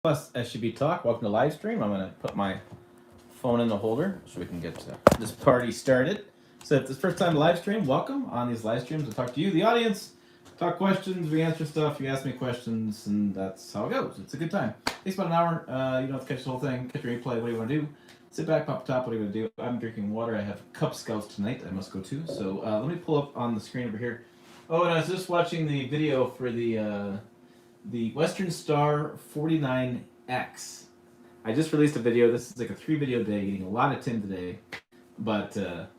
Plus SCB Talk. Welcome to live stream. I'm going to put my phone in the holder so we can get this party started. So if it's the first time live stream, welcome. On these live streams, I talk to you, the audience, talk questions, we answer stuff, you ask me questions, and that's how it goes. It's a good time. Takes about an hour. You don't have to catch the whole thing. Catch your replay. What do you want to do? Sit back, pop top. What do you want to do? I'm drinking water. I have Cub Scouts tonight. I must go to. So let me pull up on the screen over here. Oh, and I was just watching the video for the Western Star 49X. I just released a video. This is like a 3 video day, getting a lot of tin today. But that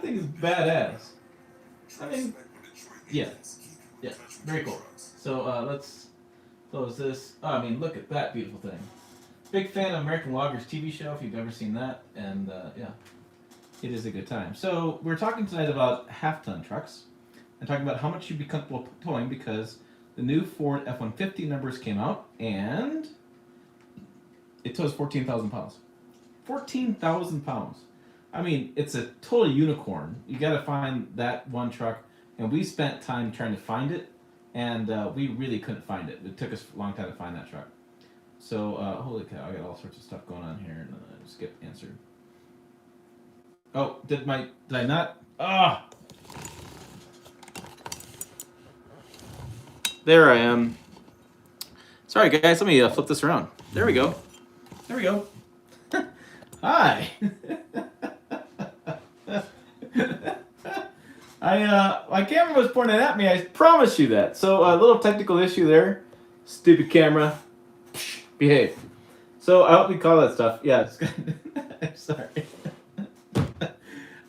thing is badass. I mean, yeah. Yeah, very cool. So let's close this. Oh, I mean, look at that beautiful thing. Big fan of American Loggers TV show, if you've ever seen that. And yeah, it is a good time. So we're talking tonight about half-ton trucks. And talking about how much you'd be comfortable towing because the new Ford F-150 numbers came out, and it tows 14,000 pounds. 14,000 pounds. I mean, it's a total unicorn. You got to find that one truck, and we spent time trying to find it, and we really couldn't find it. It took us a long time to find that truck. So, holy cow, I got all sorts of stuff going on here, and I just get answered. Oh, did I not? Ah! There I am. Sorry, guys. Let me flip this around. There we go. There we go. Hi. My camera was pointing at me. I promise you that. So a little technical issue there. Stupid camera. Behave. So I hope you call that stuff. Yeah. I'm sorry.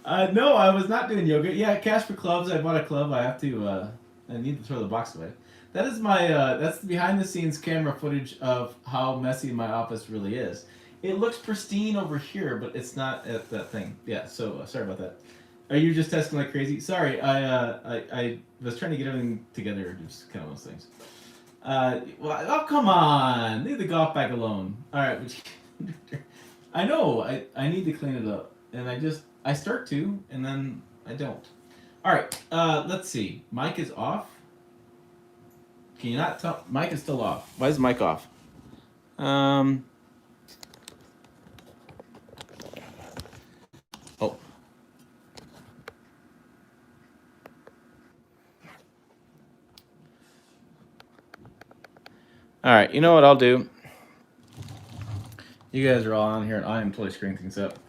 No, I was not doing yoga. Yeah, cash for clubs. I bought a club. I have to. I need to throw the box away. That is my that's the behind the scenes camera footage of how messy my office really is. It looks pristine over here, but it's not at that thing. Yeah, so sorry about that. Are you just testing like crazy? Sorry, I was trying to get everything together, just kind of those things. Well, oh come on, leave the golf bag alone. All right, I know I need to clean it up, and I start to, and then I don't. All right, let's see. Mic is off. Can you not tell? Mic is still off. Why is mic off? Oh. All right, you know what I'll do? You guys are all on here, and I am totally screwing things up.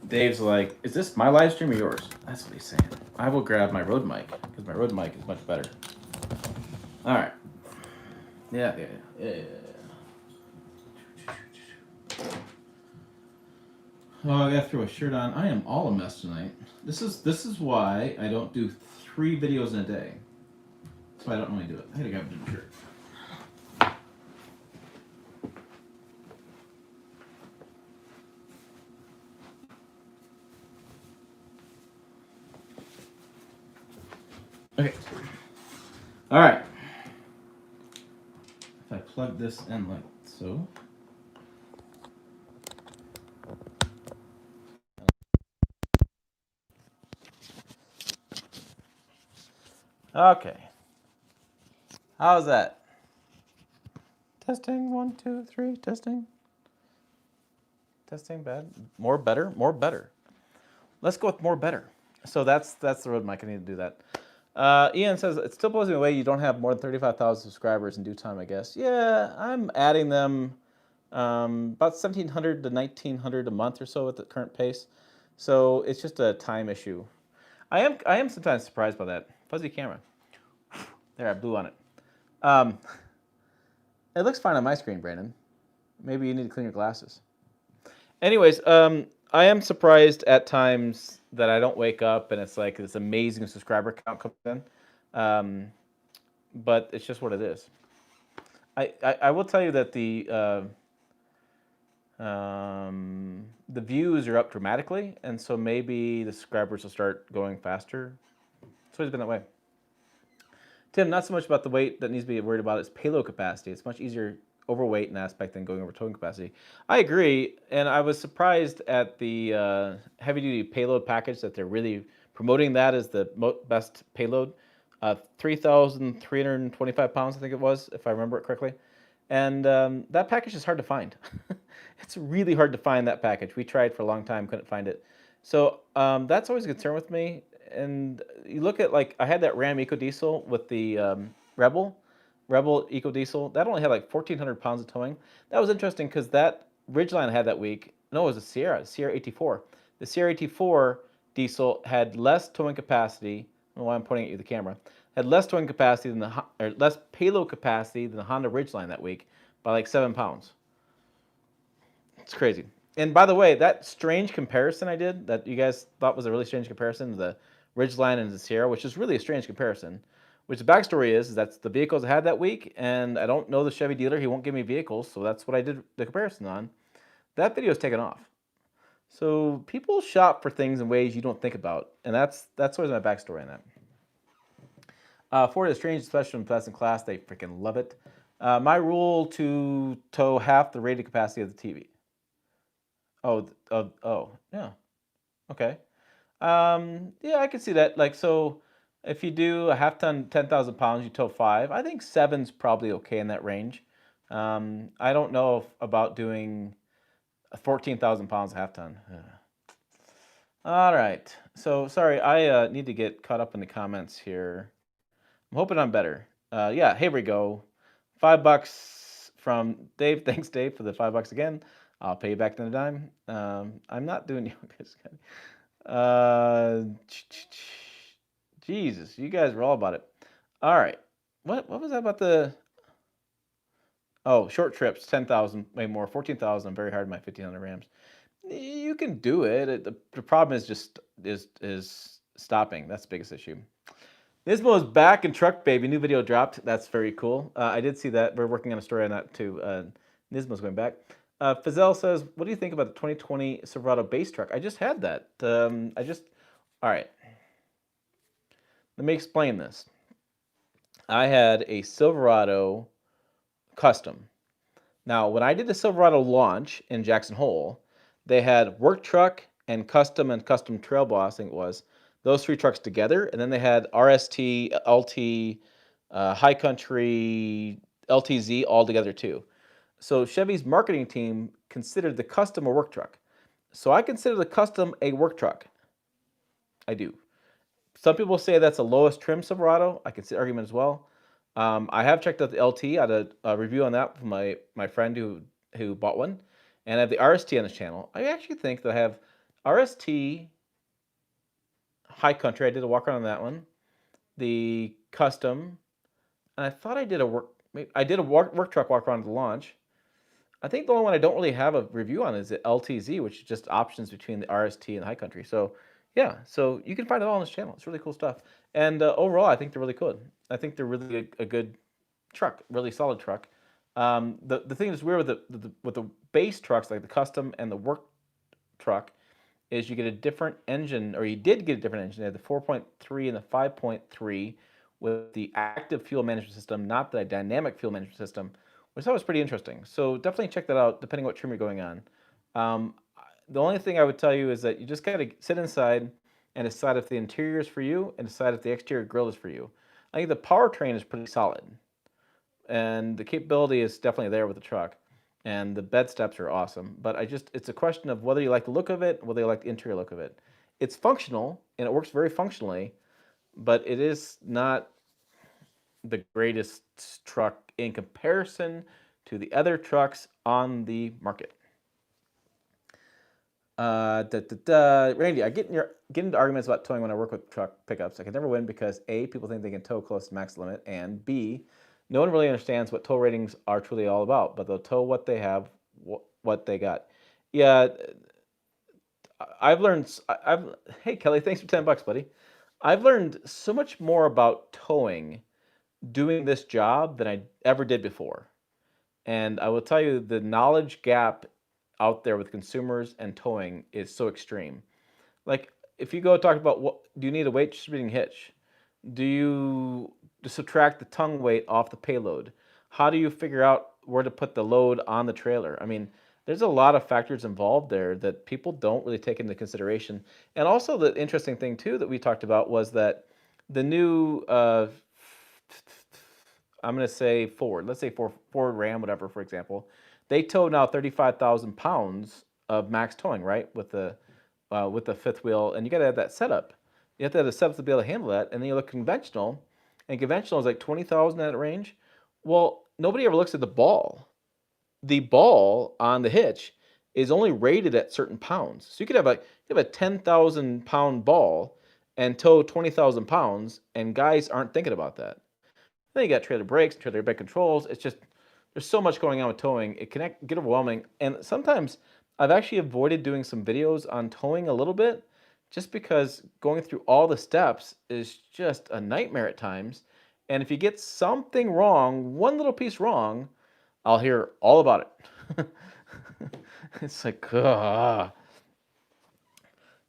Dave's like, is this my live stream or yours? That's what he's saying. I will grab my Rode mic, because my Rode mic is much better. All right. Yeah. Oh, I gotta throw a shirt on. I am all a mess tonight. This is why I don't do 3 videos in a day. That's why I don't normally do it. I gotta grab a different shirt. Okay. All right. If I plug this in like so. Okay. How's that? Testing 1, 2, 3. Testing. Testing bad. More better. More better. Let's go with more better. So that's the Rode mic. I need to do that. Ian says, it still blows me away you don't have more than 35,000 subscribers in due time, I guess. Yeah, I'm adding them about 1,700 to 1,900 a month or so at the current pace. So it's just a time issue. I am sometimes surprised by that. Fuzzy camera. There, I blew on it. It looks fine on my screen, Brandon. Maybe you need to clean your glasses. Anyways, I am surprised at times that I don't wake up and it's like this amazing subscriber count comes in. But it's just what it is. I will tell you that the views are up dramatically, and so maybe the subscribers will start going faster. It's always been that way. Tim, not so much about the weight that needs to be worried about, it's payload capacity. It's much easier overweight in aspect than going over towing capacity. I agree, and I was surprised at the heavy-duty payload package that they're really promoting that as the best payload. 3,325 pounds, I think it was, if I remember it correctly. And that package is hard to find. It's really hard to find that package. We tried for a long time, couldn't find it. So that's always a concern with me. And you look at like I had that Ram EcoDiesel with the Rebel EcoDiesel. That only had like 1,400 pounds of towing. That was interesting because that Ridgeline I had that week. No, it was a Sierra 84. The Sierra 84 diesel had less towing capacity. I don't know why I'm pointing at you the camera. Had less towing capacity than or less payload capacity than the Honda Ridgeline that week by like 7 pounds. It's crazy. And by the way, that strange comparison I did that you guys thought was a really strange comparison, the Ridgeline and the Sierra, which is really a strange comparison. Which the backstory is that's the vehicles I had that week, and I don't know the Chevy dealer. He won't give me vehicles, so that's what I did the comparison on. That video is taken off. So people shop for things in ways you don't think about, and that's always my backstory on that. Ford is strange, especially in best in class. They freaking love it. My rule to tow half the rated capacity of the TV. Oh, yeah. Okay. Yeah, I can see that. Like, so if you do a half ton, 10,000 pounds, you tow five. I think seven's probably okay in that range. I don't know about doing 14,000 pounds a half ton. All right. So sorry, I need to get caught up in the comments here. I'm hoping I'm better. Yeah, here we go. $5 from Dave. Thanks, Dave, for the $5 again. I'll pay you back in a dime. I'm not doing Jesus, you guys were all about it. All right. What was that about the? Oh, short trips, 10,000, way more, 14,000. Very hard in my 1,500 Rams. You can do it. The problem is just is stopping. That's the biggest issue. Nismo is back in Truck Baby. New video dropped. That's very cool. I did see that. We're working on a story on that too. Nismo's going back. Fazell says, what do you think about the 2020 Silverado base truck? I just had that. All right. Let me explain this. I had a Silverado custom. Now, when I did the Silverado launch in Jackson Hole, they had work truck and custom trail boss, I think it was, those three trucks together. And then they had RST, LT, High Country, LTZ all together too. So Chevy's marketing team considered the custom a work truck. So I consider the custom a work truck. I do. Some people say that's the lowest trim Silverado. I can see the argument as well. I have checked out the LT. I had a review on that from my friend who bought one. And I have the RST on his channel. I actually think that I have RST High Country. I did a walk around on that one. The custom. And I thought I did a work truck walk around at the launch. I think the only one I don't really have a review on is the LTZ, which is just options between the RST and the High Country. So yeah, so you can find it all on this channel. It's really cool stuff. And overall, I think they're really good. I think they're really a good truck, really solid truck. The thing that's weird with the base trucks, like the custom and the work truck, is you get a different engine, or you did get a different engine. They had the 4.3 and the 5.3 with the active fuel management system, not the dynamic fuel management system, which I thought was pretty interesting. So definitely check that out, depending what trim you're going on. The only thing I would tell you is that you just got to sit inside and decide if the interior is for you and decide if the exterior grille is for you. I think the powertrain is pretty solid, and the capability is definitely there with the truck, and the bed steps are awesome. But it's a question of whether you like the look of it, whether you like the interior look of it. It's functional, and it works very functionally, but it is not the greatest truck in comparison to the other trucks on the market. Randy, I get into arguments about towing when I work with truck pickups. I can never win because A, people think they can tow close to max limit, and B, no one really understands what tow ratings are truly all about, but they'll tow what they have, what they got. Yeah, I've learned, hey Kelly, thanks for $10, buddy. I've learned so much more about towing doing this job than I ever did before. And I will tell you, the knowledge gap out there with consumers and towing is so extreme. Like, if you go talk about what do you need a weight distributing hitch? Do you subtract the tongue weight off the payload? How do you figure out where to put the load on the trailer? I mean, there's a lot of factors involved there that people don't really take into consideration. And also the interesting thing too that we talked about was that the new I'm going to say Ford. Let's say Ford Ram, whatever, for example. They tow now 35,000 pounds of max towing, right, with the fifth wheel, and you got to have that setup. You have to have the setup to be able to handle that. And then you look conventional, and conventional is like 20,000 at range. Well, nobody ever looks at the ball. The ball on the hitch is only rated at certain pounds. So you could have a 10,000 pound ball and tow 20,000 pounds, and guys aren't thinking about that. Then you got trailer brakes, trailer brake controls. It's just there's so much going on with towing. It can get overwhelming, and sometimes I've actually avoided doing some videos on towing a little bit, just because going through all the steps is just a nightmare at times. And if you get something wrong, one little piece wrong, I'll hear all about it. It's like,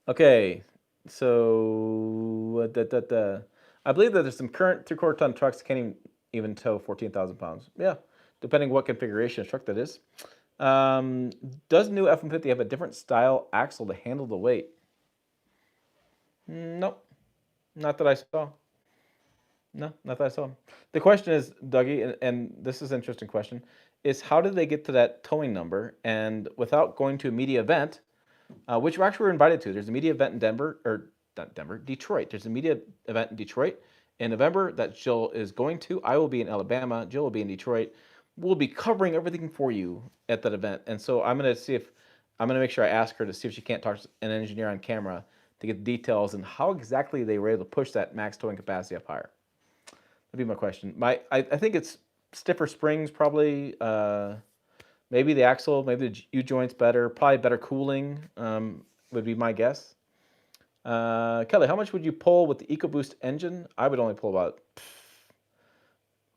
okay, so I believe that there's some current 3/4 ton trucks that can't even tow 14,000 pounds. Yeah, depending what configuration of truck that is. Does new F-150 have a different style axle to handle the weight? Nope, not that I saw. No, not that I saw. The question is, Dougie, and this is an interesting question, is how did they get to that towing number? And without going to a media event, which we actually were invited to. There's a media event in Denver, or not Denver, Detroit. There's a media event in Detroit in November that Jill is going to. I will be in Alabama. Jill will be in Detroit. We'll be covering everything for you at that event. And so I'm going to see if I'm going to make sure I ask her to see if she can't talk to an engineer on camera to get details and how exactly they were able to push that max towing capacity up higher. That'd be my question. I think it's stiffer springs probably. Maybe the axle, maybe the U-joint's better. Probably better cooling would be my guess. Kelly, how much would you pull with the EcoBoost engine? I would only pull about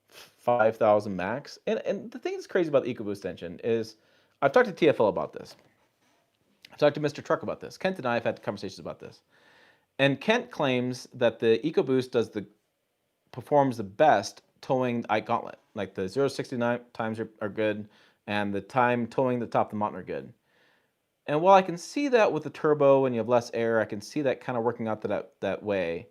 5,000 max. And the thing that's crazy about the EcoBoost engine is I've talked to TFL about this. I've talked to Mr. Truck about this. Kent and I have had conversations about this. And Kent claims that the EcoBoost performs the best towing the Ike Gauntlet. Like the 0-69 times are good, and the time towing the top of the mountain are good. And while I can see that with the turbo and you have less air, I can see that kind of working out that way.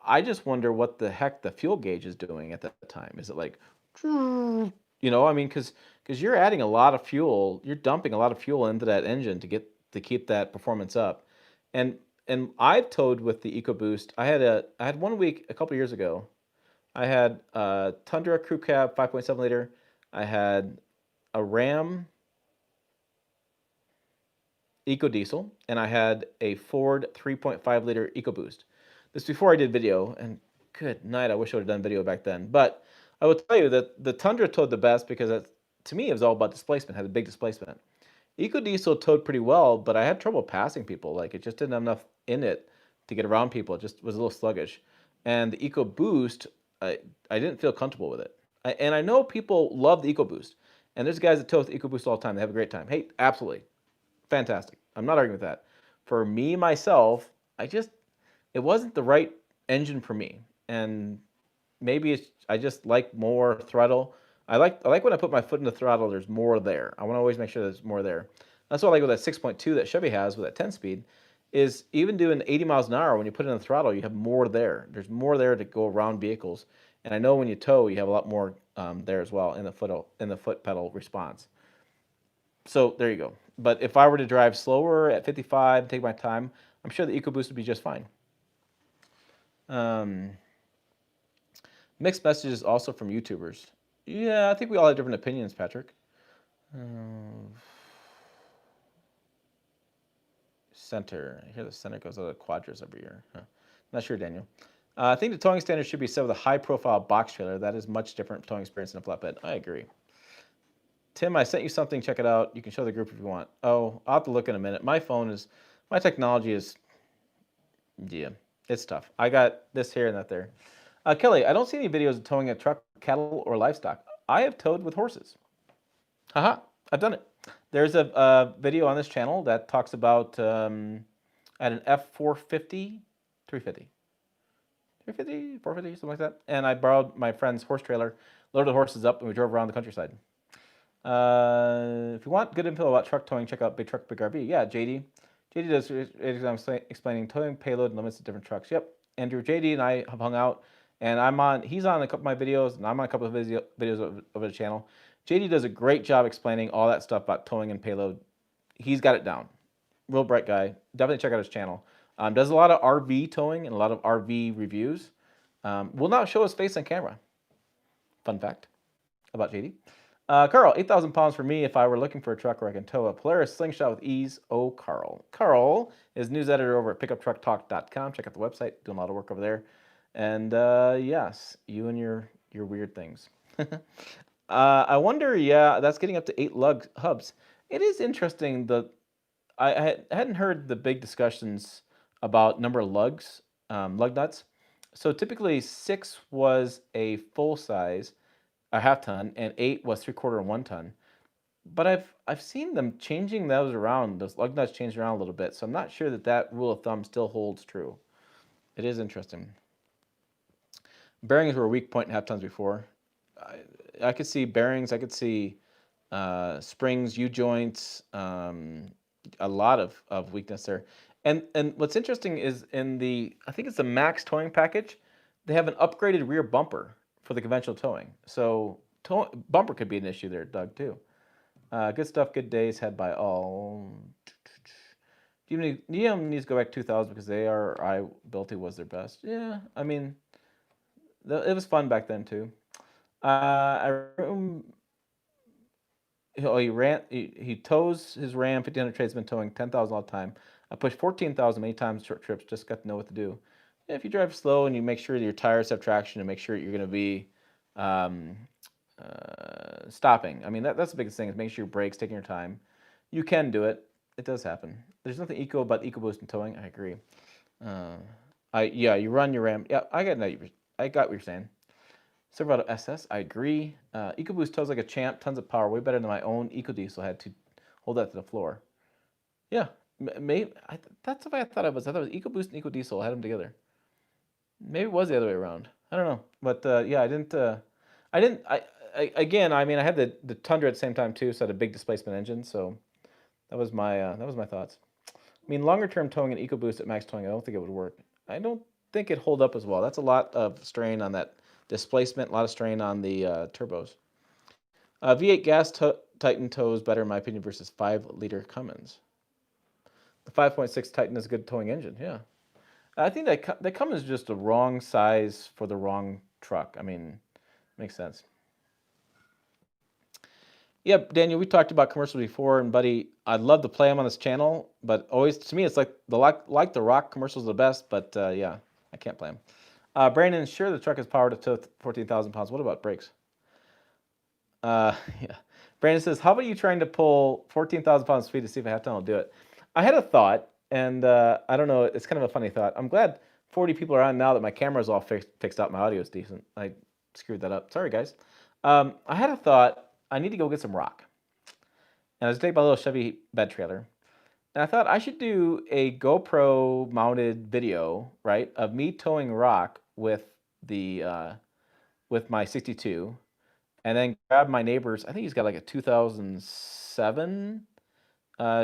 I just wonder what the heck the fuel gauge is doing at that time. Is it like, I mean, because you're adding a lot of fuel, you're dumping a lot of fuel into that engine to keep that performance up. And I've towed with the EcoBoost. I had 1 week a couple years ago. I had a Tundra Crew Cab 5.7 liter. I had a Ram EcoDiesel, and I had a Ford 3.5 liter EcoBoost. This before I did video, and good night, I wish I would have done video back then. But I will tell you that the Tundra towed the best because to me it was all about displacement, had a big displacement. EcoDiesel towed pretty well, but I had trouble passing people. Like it just didn't have enough in it to get around people. It just was a little sluggish. And the EcoBoost, I didn't feel comfortable with it. And I know people love the EcoBoost. And there's guys that tow with the EcoBoost all the time. They have a great time. Hey, absolutely. Fantastic. I'm not arguing with that. For me, myself, it wasn't the right engine for me. And maybe I just like more throttle. I like when I put my foot in the throttle, there's more there. I want to always make sure there's more there. That's what I like with that 6.2 that Chevy has with that 10-speed, is even doing 80 miles an hour, when you put it in the throttle, you have more there. There's more there to go around vehicles. And I know when you tow, you have a lot more there as well in the foot pedal response. So there you go. But if I were to drive slower at 55, take my time, I'm sure the EcoBoost would be just fine. Mixed messages also from YouTubers. Yeah, I think we all have different opinions, Patrick. Center. I hear the center goes out of quadras every year. Huh. Not sure, Daniel. I think the towing standard should be set with a high-profile box trailer. That is much different towing experience than a flatbed. I agree. Tim, I sent you something. Check it out. You can show the group if you want. Oh, I'll have to look in a minute. My technology is, yeah, it's tough. I got this here and that there. Kelly, I don't see any videos of towing a truck, cattle, or livestock. I have towed with horses. Haha, I've done it. There's a video on this channel that talks about at an F450, 350, 350, 450, something like that. And I borrowed my friend's horse trailer, loaded the horses up, and we drove around the countryside. If you want good info about truck towing, check out Big Truck Big RV. Yeah, JD. JD does explaining towing, payload, and limits of different trucks. Yep. Andrew, JD, and I have hung out, and he's on a couple of my videos, and I'm on a couple of videos of the channel. JD does a great job explaining all that stuff about towing and payload. He's got it down. Real bright guy. Definitely check out his channel. Does a lot of RV towing and a lot of RV reviews. Will not show his face on camera. Fun fact about JD. Carl, 8,000 pounds for me if I were looking for a truck where I can tow a Polaris slingshot with ease. Oh, Carl. Carl is news editor over at pickuptrucktalk.com. Check out the website. Doing a lot of work over there. And yes, you and your weird things. I wonder, yeah, that's getting up to 8 lug hubs. It is interesting. I hadn't heard the big discussions about number of lugs, lug nuts. So typically 6 was a full size, a half ton, and 8 was 3/4 and 1 ton. But I've seen them changing those around. Those lug nuts changed around a little bit, so I'm not sure that rule of thumb still holds true. It is interesting. Bearings were a weak point in half tons before. I could see bearings. I could see springs, U joints. A lot of weakness there. And what's interesting is I think it's the Max towing package, they have an upgraded rear bumper for the conventional towing. So bumper could be an issue there, Doug, too. Good stuff, good days had by all. GM needs to go back 2000 because ARI was their best. Yeah, I mean, it was fun back then, too. He tows his Ram 1500 tradesman towing 10,000 all the time. I pushed 14,000 many times short trips, just got to know what to do. Yeah, if you drive slow and you make sure that your tires have traction and make sure you're going to be stopping. I mean, that's the biggest thing is make sure your brakes, taking your time. You can do it. It does happen. There's nothing eco about EcoBoost and towing. I agree. You run your Ram. Yeah, I got what you're saying. Silverado SS, I agree. EcoBoost tows like a champ, tons of power, way better than my own EcoDiesel had to hold that to the floor. Yeah, maybe that's what I thought it was. I thought it was EcoBoost and EcoDiesel. I had them together. Maybe it was the other way around. I don't know, but yeah, I didn't. Again, I mean, I had the Tundra at the same time too, so I had a big displacement engine. So that was my thoughts. I mean, longer term towing and EcoBoost at max towing, I don't think it would work. I don't think it'd hold up as well. That's a lot of strain on that displacement, a lot of strain on the turbos. V8 gas Titan tows better in my opinion versus 5-liter Cummins. The 5.6 Titan is a good towing engine. Yeah, I think that Cummins is just the wrong size for the wrong truck. I mean, makes sense. Yep, Daniel, we talked about commercials before, and buddy, I'd love to play them on this channel, but always to me it's like the Rock commercials are the best, but yeah, I can't play them. Brandon, sure the truck is powered to 14,000 pounds. What about brakes? Yeah. Brandon says, how about you trying to pull 14,000 pounds speed to see if a half ton will do it? I had a thought, and I don't know, it's kind of a funny thought. I'm glad 40 people are on now that my camera's all fixed out, my audio is decent. I screwed that up. Sorry, guys. I had a thought. I need to go get some rock. And I was taking my little Chevy bed trailer. And I thought I should do a GoPro mounted video, right, of me towing rock with with my 62, and then grab my neighbor's. I think he's got like a 2007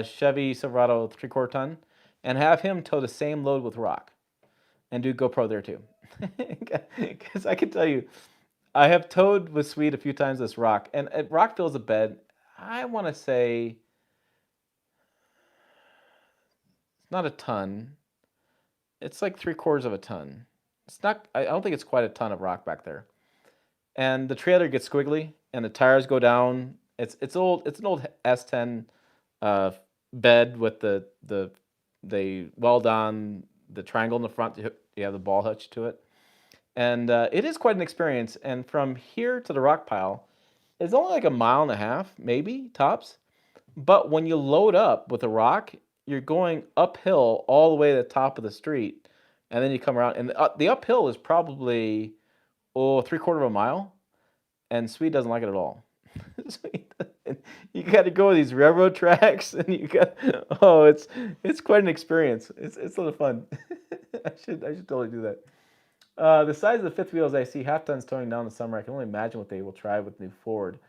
Chevy Silverado 3/4 ton, and have him tow the same load with rock, and do GoPro there too. Because I can tell you, I have towed with Swede a few times this rock, and rock fills a bed. I want to say it's not a ton. It's like 3/4 of a ton. It's not. I don't think it's quite a ton of rock back there. And the trailer gets squiggly, and the tires go down. It's old. It's an old S10 bed with they weld on the triangle in the front. You have the ball hitch to it. And it is quite an experience. And from here to the rock pile, it's only like a mile and a half, maybe, tops. But when you load up with a rock, you're going uphill all the way to the top of the street. And then you come around. And the uphill is probably, 3/4 of a mile. And Swede doesn't like it at all. You got to go these railroad tracks, and it's quite an experience. It's a lot of fun. I should totally do that. The size of the fifth wheels I see half tons towing down in the summer. I can only imagine what they will try with new Ford.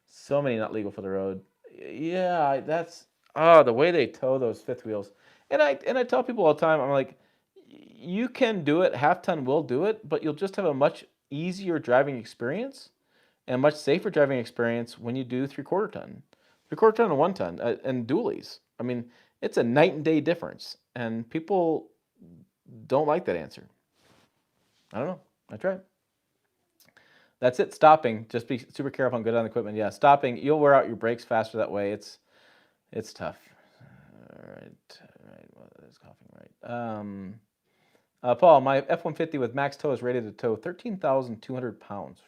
So many not legal for the road. Yeah, that's the way they tow those fifth wheels. And I tell people all the time, I'm like, you can do it. Half ton will do it, but you'll just have a much easier driving experience and a much safer driving experience when you do 3/4 ton, 3/4 ton and 1 ton, and dualies. I mean, it's a night and day difference, and people don't like that answer. I don't know. I tried. That's it. Stopping. Just be super careful and good on the equipment. Yeah, stopping. You'll wear out your brakes faster that way. It's tough. All right. All right. Well, it's coughing. Right. Paul, my F-150 with max tow is rated to tow 13,200 pounds.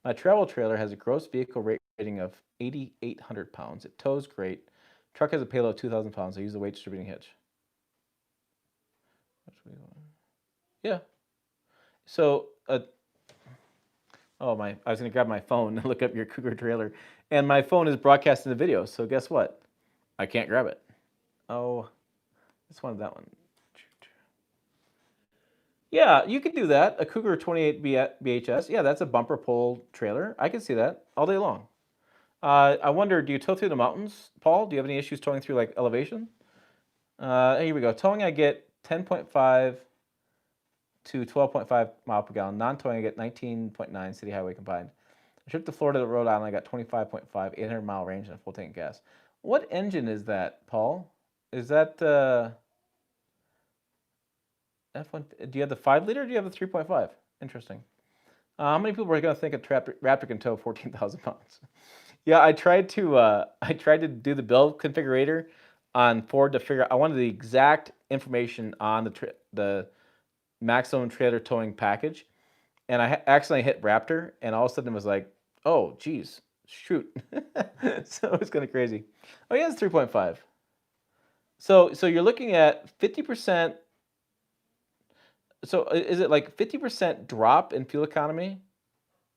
My travel trailer has a gross vehicle rating of 8,800 pounds. It tows great. Truck has a payload of 2,000 pounds. I use the weight distributing hitch. Yeah. So, oh my! I was gonna grab my phone and look up your Cougar trailer, and my phone is broadcasting the video. So guess what? I can't grab it. Oh, just wanted that one. Yeah, you could do that. A Cougar 28 BHS. Yeah, that's a bumper pull trailer. I can see that all day long. I wonder, do you tow through the mountains, Paul? Do you have any issues towing through like elevation? Here we go. Towing, I get 10.5 to 12.5 mile per gallon. Non-towing, I get 19.9 city highway combined. I trip to Florida to Rhode Island, I got 25.5, 800 mile range and a full tank of gas. What engine is that, Paul? Is that F1? Do you have the 5 liter or do you have the 3.5? Interesting. How many people are going to think a Raptor can tow 14,000 pounds? Yeah, I tried to do the build configurator on Ford to figure out. I wanted the exact information on the maximum trailer towing package, and I accidentally hit Raptor, and all of a sudden it was like, oh, geez, shoot. So it was kind of crazy. Oh yeah, it's 3.5. So you're looking at 50%. So is it like 50% drop in fuel economy?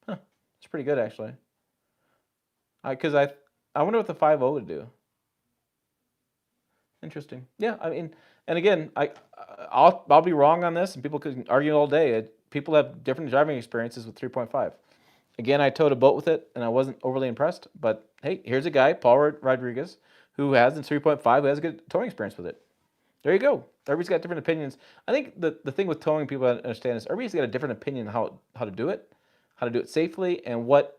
Huh, it's pretty good actually. Because I wonder what the 5.0 would do. Interesting. Yeah, I mean, and again, I'll be wrong on this, and people could argue all day. People have different driving experiences with 3.5. Again, I towed a boat with it, and I wasn't overly impressed. But hey, here's a guy, Paul Rodriguez, who has the 3.5, who has a good towing experience with it. There you go. Everybody's got different opinions. I think the thing with towing, people understand is everybody's got a different opinion on how to do it, how to do it safely, and what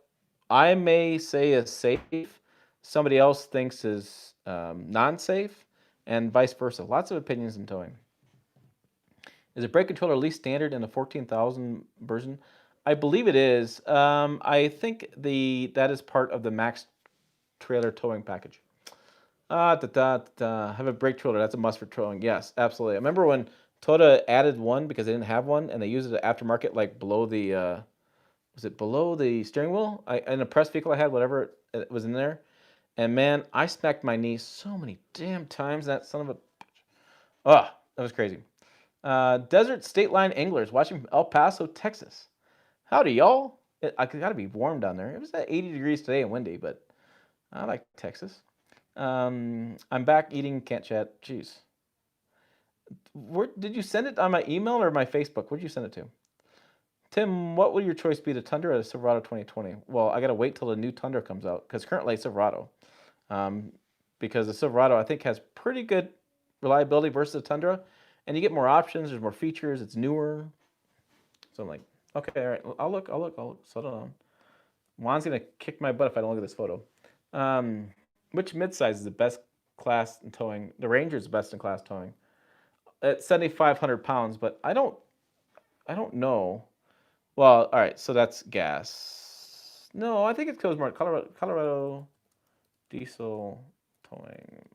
I may say is safe, somebody else thinks is non-safe, and vice versa. Lots of opinions in towing. Is a brake controller least standard in the 14,000 version? I believe it is. I think that is part of the max trailer towing package. Have a brake trailer. That's a must for towing. Yes, absolutely. I remember when Toyota added one because they didn't have one, and they used it aftermarket, like below the was it below the steering wheel? In a press vehicle I had, whatever it was in there. And man, I smacked my knee so many damn times. That son of a... Oh, that was crazy. Desert State Line Anglers watching from El Paso, Texas. Howdy, y'all. I got to be warm down there. It was at 80 degrees today and windy, but I like Texas. I'm back eating, can't chat. Jeez. Did you send it on my email or my Facebook? Where'd you send it to? Tim, what would your choice be, the Tundra or the Silverado 2020? Well, I got to wait till the new Tundra comes out, because currently it's Silverado. Because the Silverado, I think, has pretty good reliability versus the Tundra, and you get more options, there's more features, it's newer. So I'm like, okay, all right, I'll look, settle down. Juan's going to kick my butt if I don't look at this photo. Which midsize is the best class in towing? The Ranger is the best in class towing. At 7,500 pounds, but I don't know. Well, all right, so that's gas. No, I think it goes more Colorado diesel towing.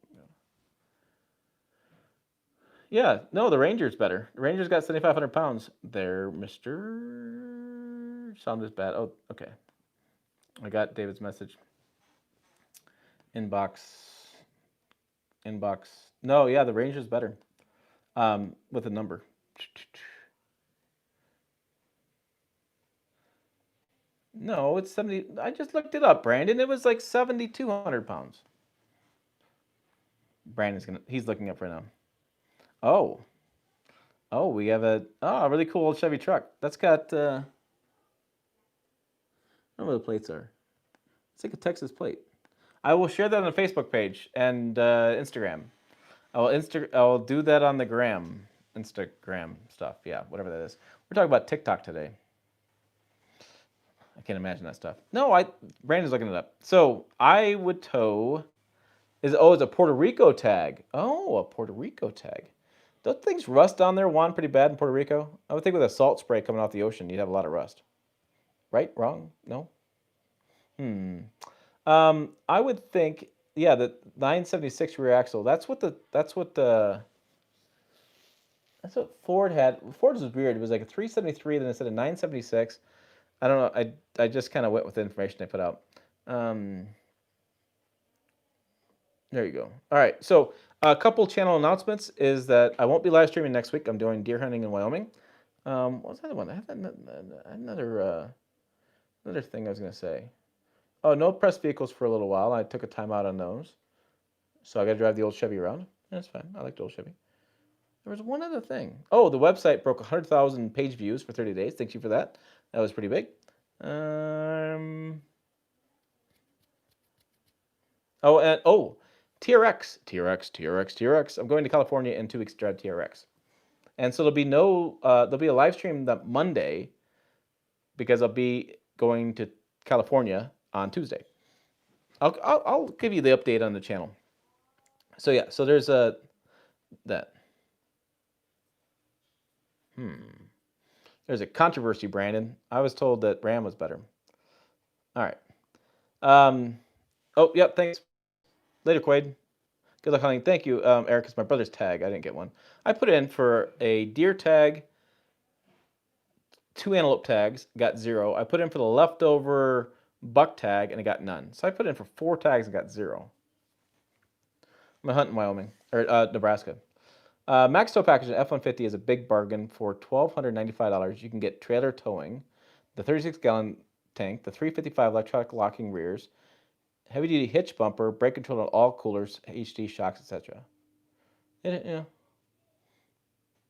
Yeah, no, the Ranger's better. The Ranger's got 7,500 pounds. There, Mr. Sound is bad. Oh, okay. I got David's message. Inbox. No, yeah, the Ranger's better. With a number. No, it's 70. I just looked it up, Brandon. It was like 7,200 pounds. He's looking up right now. Oh, we have a really cool old Chevy truck. That's got, I don't know where the plates are. It's like a Texas plate. I will share that on the Facebook page and Instagram. I'll do that on the gram. Instagram stuff. Yeah, whatever that is. We're talking about TikTok today. I can't imagine that stuff. No, Brandon's looking it up. So I would tow. It's a Puerto Rico tag. Oh, a Puerto Rico tag. Don't things rust down there, Juan, pretty bad in Puerto Rico? I would think with a salt spray coming off the ocean, you'd have a lot of rust. Right? Wrong? No? I would think, yeah, the 976 rear axle. That's what Ford had. Ford's was weird. It was like a 373, then instead of 976. I don't know. I just kind of went with the information they put out. There you go. All right. So a couple channel announcements is that I won't be live streaming next week. I'm doing deer hunting in Wyoming. What was the other one? I had another thing I was going to say. Oh, no press vehicles for a little while. I took a time out on those. So I got to drive the old Chevy around. That's fine. I like the old Chevy. There was one other thing. Oh, the website broke 100,000 page views for 30 days. Thank you for that. That was pretty big. TRX. I'm going to California in 2 weeks to drive TRX. And so there'll be a live stream that Monday because I'll be going to California on Tuesday. I'll give you the update on the channel. So yeah, so there's that. There's a controversy, Brandon. I was told that Ram was better. All right. Oh, yep, thanks. Later, Quaid. Good luck hunting. Thank you, Eric. It's my brother's tag. I didn't get one. I put in for a deer tag, 2 antelope tags, got 0. I put in for the leftover buck tag, and I got none. So I put in for 4 tags and got 0. I'm hunting in Wyoming, or Nebraska. Max Tow Package F-150 is a big bargain for $1,295. You can get trailer towing, the 36-gallon tank, the 355 electronic locking rears, heavy-duty hitch bumper, brake control on all coolers, HD shocks, etc. Yeah,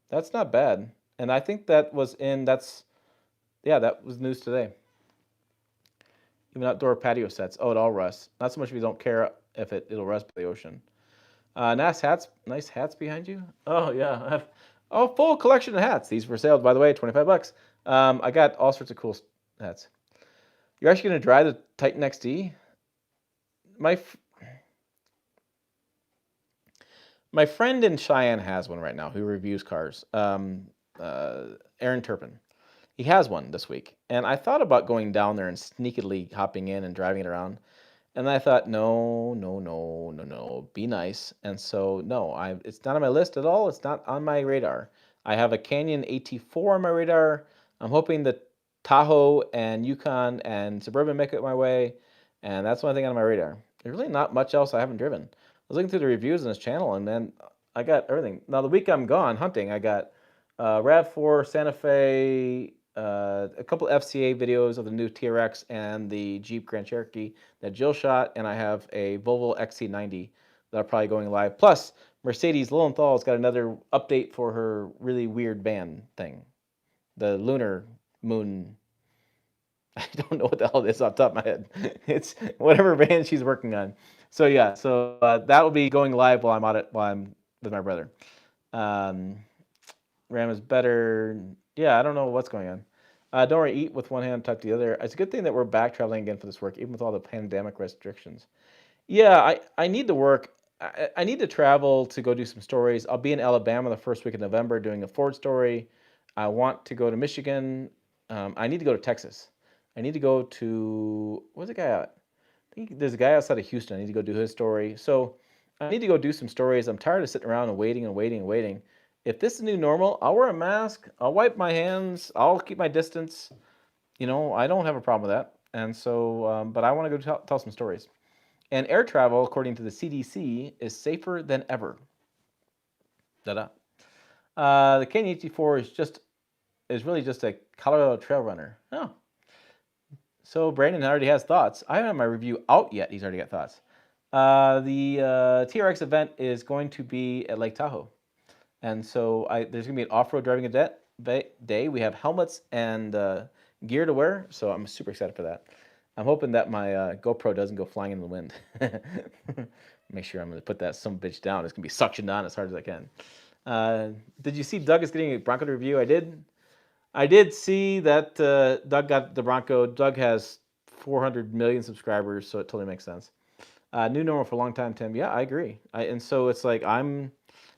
that's not bad. And I think that was that was news today. Even outdoor patio sets. Oh, it all rusts. Not so much if you don't care if it'll rust by the ocean. Nice hats behind you. Oh yeah, I have full collection of hats. These for sale, by the way, $25. I got all sorts of cool hats. You're actually gonna drive the Titan XD? My friend in Cheyenne has one right now who reviews cars. Aaron Turpin. He has one this week. And I thought about going down there and sneakily hopping in and driving it around. And I thought, no, be nice. And so, no, it's not on my list at all. It's not on my radar. I have a Canyon AT4 on my radar. I'm hoping that Tahoe and Yukon and Suburban make it my way. And that's one thing on my radar. There's really not much else I haven't driven. I was looking through the reviews on this channel, and then I got everything. Now, the week I'm gone hunting, I got RAV4, Santa Fe, a couple FCA videos of the new TRX and the Jeep Grand Cherokee that Jill shot, and I have a Volvo XC90 that are probably going live. Plus, Mercedes Lilienthal's got another update for her really weird band thing, the lunar moon. I don't know what the hell it is off the top of my head. It's whatever band she's working on. So yeah, that will be going live while I'm with my brother. Ram is better. Yeah, I don't know what's going on. Don't worry, eat with one hand, tuck the other. It's a good thing that we're back traveling again for this work, even with all the pandemic restrictions. Yeah, I need to work. I need to travel to go do some stories. I'll be in Alabama the first week of November doing a Ford story. I want to go to Michigan. I need to go to Texas. I need to go to, where's the guy at? I think there's a guy outside of Houston. I need to go do his story. So I need to go do some stories. I'm tired of sitting around and waiting. If this is new normal, I'll wear a mask. I'll wipe my hands. I'll keep my distance. I don't have a problem with that. And so, but I want to go tell some stories. And air travel, according to the CDC, is safer than ever. The Canyon AT4 is really just a Colorado trail runner. Oh. So Brandon already has thoughts. I haven't had my review out yet. He's already got thoughts. The TRX event is going to be at Lake Tahoe. And so there's going to be an off-road driving day. We have helmets and gear to wear. So I'm super excited for that. I'm hoping that my GoPro doesn't go flying in the wind. Make sure I'm going to put that some bitch down. It's going to be suctioned on as hard as I can. Did you see Doug is getting a Bronco to review? I did. I did see that Doug got the Bronco. Doug has 400 million subscribers, so it totally makes sense. New normal for a long time, Tim. Yeah, I agree. And so it's like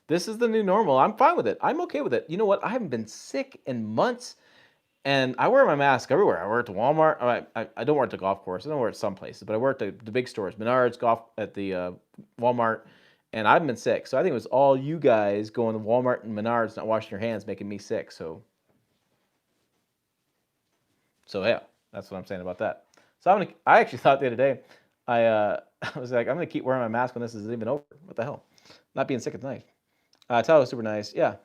this is the new normal. I'm fine with it. I'm okay with it. You know what? I haven't been sick in months, and I wear my mask everywhere. I wear it to Walmart. I don't wear it to golf course. I don't wear it some places, but I wear it to the big stores, Menards, golf at the Walmart, and I've been sick. So I think it was all you guys going to Walmart and Menards, not washing your hands, making me sick. So yeah, that's what I'm saying about that. So I actually thought the other day, I was like, I'm gonna keep wearing my mask when this is even over. What the hell? Not being sick at night. Tyler was super nice. Yeah.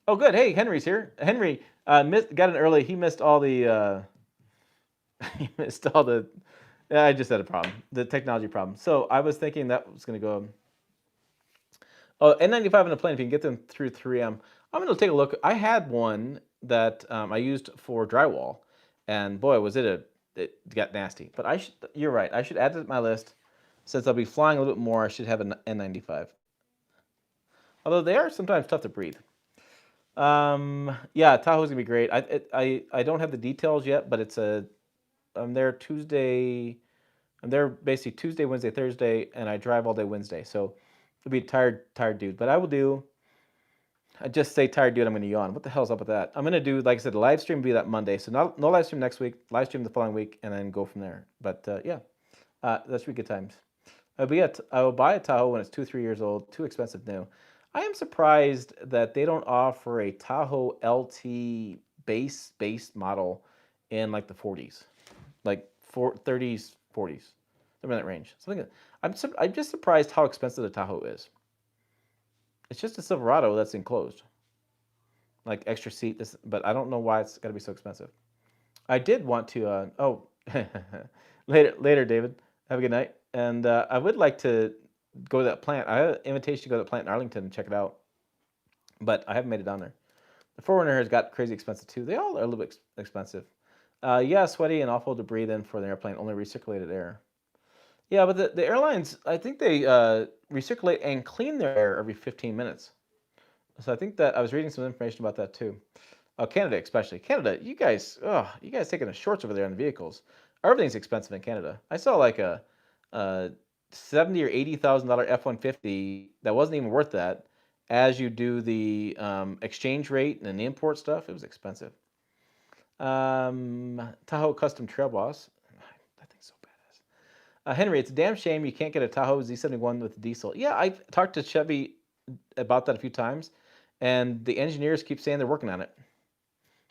Oh, good. Hey, Henry's here. Henry got in early. He missed all the. He missed all the. Yeah, I just had a problem. The technology problem. So I was thinking that was gonna go. Oh, N95 on a plane. If you can get them through 3M, I'm gonna take a look. I had one that I used for drywall, and boy, was it got nasty. But you're right. I should add it to my list. Since I'll be flying a little bit more, I should have an N95. Although they are sometimes tough to breathe. Yeah, Tahoe's gonna be great. I don't have the details yet, but I'm there Tuesday. I'm there basically Tuesday, Wednesday, Thursday, and I drive all day Wednesday. So it'll be a tired dude. But I will do. I just say tired dude. I'm gonna yawn. What the hell's up with that? I'm gonna do, like I said, the live stream will be that Monday. So no live stream next week. Live stream the following week, and then go from there. But yeah, that should be good times. I will buy a Tahoe when it's 2 3 years old. Too expensive new. I am surprised that they don't offer a Tahoe LT base model in like the 40s, like 30s, 40s, something in that range. I'm just surprised how expensive the Tahoe is. It's just a Silverado that's enclosed, like extra seat. But I don't know why it's got to be so expensive. I did want to. Later, David. Have a good night. And I would like to go to that plant. I had an invitation to go to the plant in Arlington and check it out, but I haven't made it down there. The Forerunner has got crazy expensive too. They all are a little bit expensive. Yeah, sweaty and awful to breathe in for the airplane. Only recirculated air. Yeah, but the airlines, I think they recirculate and clean their air every 15 minutes. So I think that I was reading some information about that too. Canada especially. Canada, you guys taking the shorts over there on the vehicles. Everything's expensive in Canada. I saw like a $70,000 or $80,000 F-150 that wasn't even worth that. As you do the exchange rate and the import stuff, it was expensive. Tahoe Custom Trail Boss. That thing's so badass. Henry, it's a damn shame you can't get a Tahoe Z71 with diesel. Yeah, I've talked to Chevy about that a few times, and the engineers keep saying they're working on it.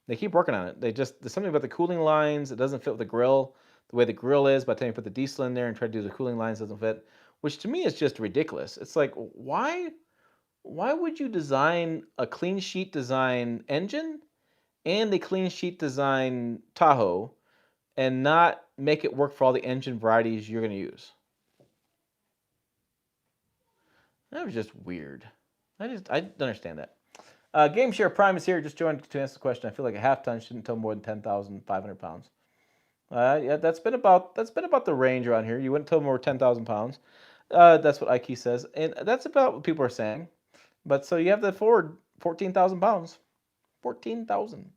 They keep working on it. There's something about the cooling lines. It doesn't fit with the grill, the way the grill is. By the time you put the diesel in there and try to do the cooling lines, it doesn't fit. Which to me is just ridiculous. It's like, why would you design a clean sheet design engine and a clean sheet design Tahoe and not make it work for all the engine varieties you're going to use? That was just weird. I don't understand that. Game Share Prime is here. Just joined to answer the question. I feel like a half ton shouldn't tow more than 10,500 pounds. Yeah, that's been about the range around here. You wouldn't tow more than 10,000 pounds. That's what Ike says, and that's about what people are saying. But so you have the Ford, 14,000 pounds, 14,000.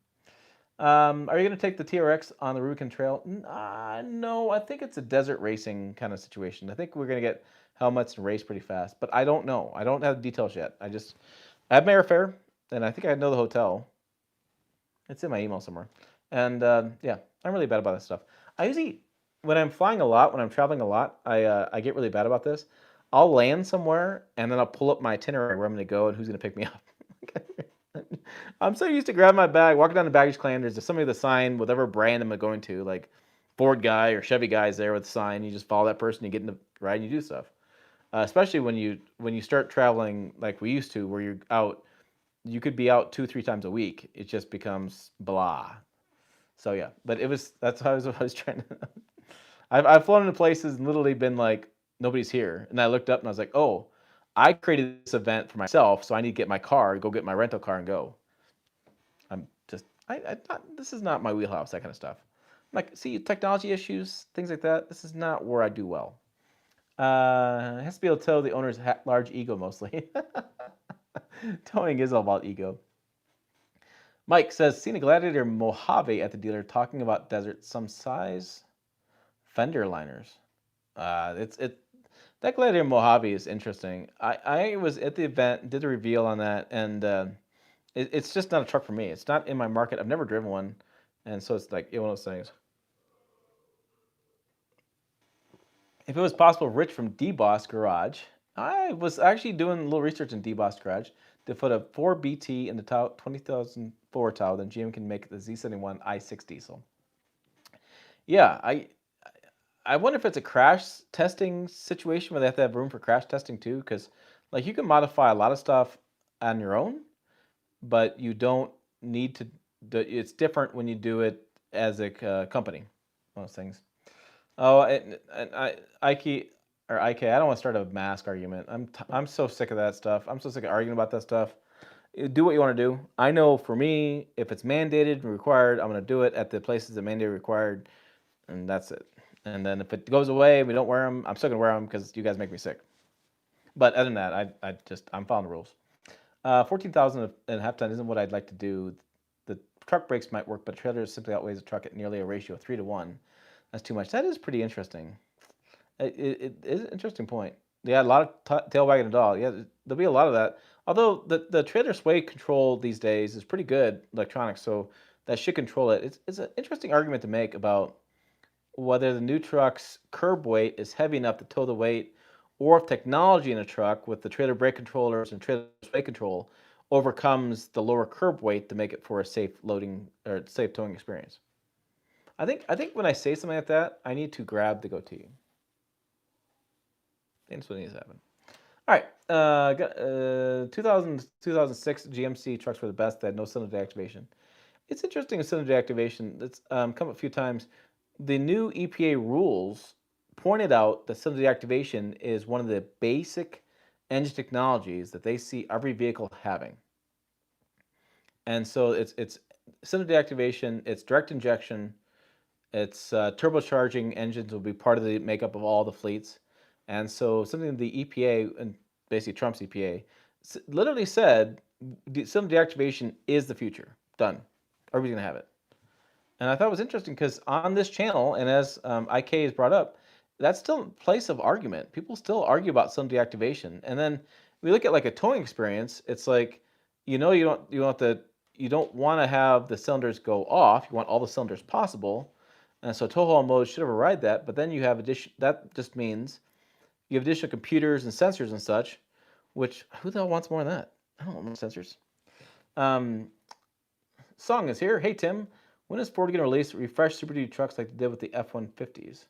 Are you going to take the TRX on the Rubicon Trail? No, I think it's a desert racing kind of situation. I think we're going to get helmets and race pretty fast, but I don't know. I don't have the details yet. I have my airfare, and I think I know the hotel. It's in my email somewhere. And yeah, I'm really bad about this stuff. I usually, when I'm flying a lot, when I'm traveling a lot, I get really bad about this. I'll land somewhere, and then I'll pull up my itinerary where I'm going to go and who's going to pick me up. I'm so used to grabbing my bag, walking down the baggage claim. There's just somebody with a sign, whatever brand I'm going to, like Ford guy or Chevy guy is there with a sign. You just follow that person, you get in the ride, and you do stuff. Especially when you start traveling like we used to, where you're out, you could be out 2 3 times a week. It just becomes blah. So yeah, but that's how I was trying to. I've flown into places and literally been like, nobody's here, and I looked up and I was like, oh, I created this event for myself, so I need to get my car, go get my rental car, and go. I'm just this is not my wheelhouse, that kind of stuff. Like, see, technology issues, things like that. This is not where I do well. It has to be able to tell the owner's large ego mostly. Towing is all about ego. Mike says, seen a Gladiator Mojave at the dealer talking about desert some size fender liners. That Gladiator Mojave is interesting. I was at the event, did a reveal on that, and it's just not a truck for me. It's not in my market. I've never driven one, and so it's like one of those things. If it was possible, Rich from D-Boss Garage. I was actually doing a little research in D-Boss Garage to put a 4BT in the 2004 Tahoe, then GM can make the Z71 i6 diesel. Yeah, I wonder if it's a crash testing situation where they have to have room for crash testing too, because like you can modify a lot of stuff on your own, but you don't need to. It's different when you do it as a company. Those things. Oh, and Ike or IK, I don't want to start a mask argument. I'm so sick of that stuff. I'm so sick of arguing about that stuff. Do what you want to do. I know for me, if it's mandated and required, I'm going to do it at the places that mandated required, and that's it. And then if it goes away, we don't wear them. I'm still going to wear them because you guys make me sick. But other than that, I'm following the rules. 14,000 and a half ton isn't what I'd like to do. The truck brakes might work, but trailer simply outweighs the truck at nearly a ratio of 3 to 1. That's too much. That is pretty interesting. It is an interesting point. Yeah, a lot of tail wagging the dog. Yeah, there'll be a lot of that. Although the trailer sway control these days is pretty good electronics, so that should control it. It's an interesting argument to make about whether the new truck's curb weight is heavy enough to tow the weight, or if technology in a truck with the trailer brake controllers and trailer sway control overcomes the lower curb weight to make it for a safe loading or safe towing experience. I think when I say something like that, I need to grab the goatee. That's what needs to happen. All right, 2006 GMC trucks were the best. They had no cylinder deactivation. It's interesting with cylinder deactivation. It's come up a few times. The new EPA rules pointed out that cylinder deactivation is one of the basic engine technologies that they see every vehicle having. And so it's cylinder deactivation, it's direct injection, it's turbocharging engines will be part of the makeup of all the fleets. And so something the EPA, and basically Trump's EPA, literally said cylinder deactivation is the future. Done. Everybody's going to have it. And I thought it was interesting because on this channel, and as IK has brought up, that's still a place of argument. People still argue about cylinder deactivation. And then we look at like a towing experience, it's like, you don't want to have the cylinders go off. You want all the cylinders possible. And so tow haul mode should override that. But then you have that just means you have additional computers and sensors and such, which who the hell wants more than that? I don't want more sensors. Song is here. Hey, Tim. When is Ford going to release refreshed Super Duty trucks like they did with the F-150s?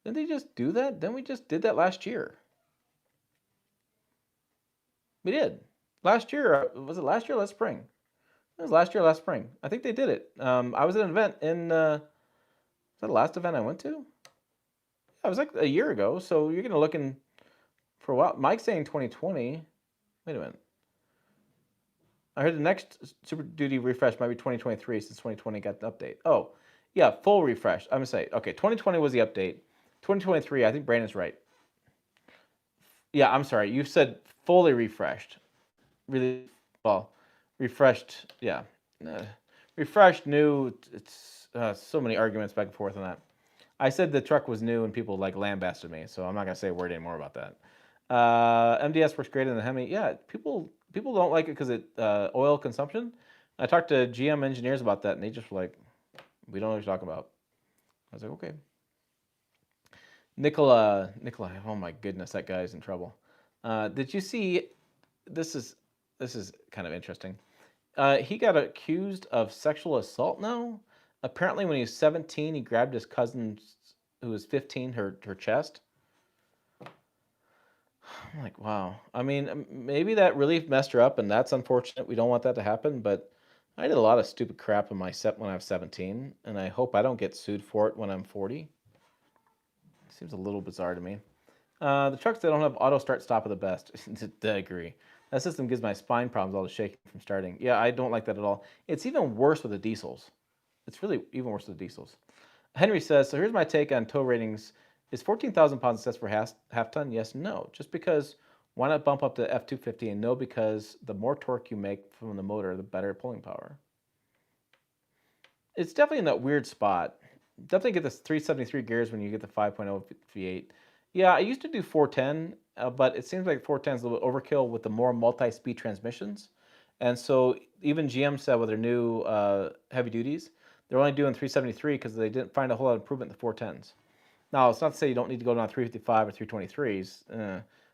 Didn't they just do that? Then we just did that last year. We did. Last year. Was it last year or last spring? It was last year or last spring. I think they did it. I was at an event in... was that the last event I went to? Yeah, it was like a year ago, so you're going to look in for a while. Mike's saying 2020. Wait a minute. I heard the next Super Duty refresh might be 2023 since 2020 got the update. Oh, yeah, full refresh. I'm going to say, okay, 2020 was the update. 2023, I think Brandon's right. Yeah, I'm sorry. You said fully refreshed. Really, well, refreshed, yeah. Refreshed, new, it's so many arguments back and forth on that. I said the truck was new and people like lambasted me, so I'm not going to say a word anymore about that. MDS works greater than the Hemi. Yeah, people don't like it because it oil consumption. I talked to GM engineers about that, and they just were like, we don't know what you're talking about. I was like, okay. Nicola, oh my goodness, that guy's in trouble. Did you see, this is kind of interesting. He got accused of sexual assault now. Apparently when he was 17, he grabbed his cousin who was 15, her chest. I'm like, wow. I mean, maybe that really messed her up, and that's unfortunate. We don't want that to happen, but I did a lot of stupid crap in my set when I was 17, and I hope I don't get sued for it when I'm 40. Seems a little bizarre to me. The trucks that don't have auto start stop are the best. I agree. That system gives my spine problems all the shaking from starting. Yeah, I don't like that at all. It's even worse with the diesels. It's really even worse with the diesels. Henry says, so here's my take on tow ratings. Is 14,000 pounds assessed for half ton? Yes, no. Just because Why not bump up to F250? And no, because the more torque you make from the motor, the better pulling power. It's definitely in that weird spot. Definitely get the 373 gears when you get the 5.0 V8. Yeah, I used to do 410, but it seems like 410 is a little bit overkill with the more multi-speed transmissions. And so even GM said with their new heavy duties, they're only doing 373 because they didn't find a whole lot of improvement in the 410s. Now, it's not to say you don't need to go down 355 or 323s.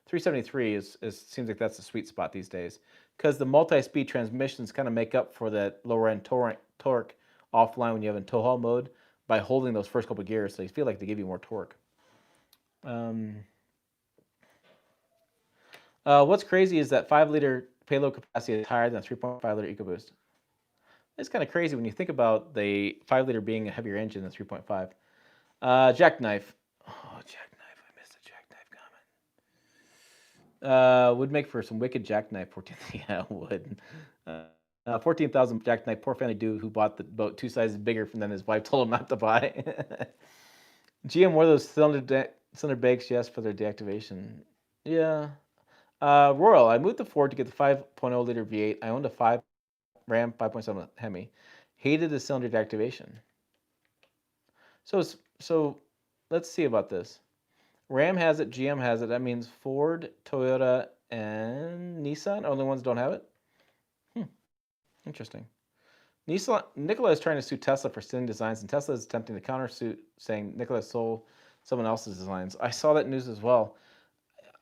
373 seems like that's the sweet spot these days because the multi-speed transmissions kind of make up for that lower end torque offline when you have in tow haul mode by holding those first couple of gears, so you feel like they give you more torque. What's crazy is that 5-liter payload capacity is higher than 3.5-liter EcoBoost. It's kind of crazy when you think about the 5-liter being a heavier engine than 3.5. Jackknife. Oh, jackknife. I missed a jackknife comment. Would make for some wicked jackknife 14. Yeah, it would. 14,000 jackknife. Poor family dude who bought the boat 2 sizes bigger than his wife told him not to buy. GM wore those cylinder bakes, yes, for their deactivation. Yeah. Royal, I moved to Ford to get the 5.0 liter V8. I owned a Ram 5.7 Hemi. Hated the cylinder deactivation. So let's see about this. Ram has it, GM has it. That means Ford, Toyota, and Nissan are the only ones that don't have it? Interesting. Nikola is trying to sue Tesla for stealing designs, and Tesla is attempting to countersuit, saying Nikola stole someone else's designs. I saw that news as well.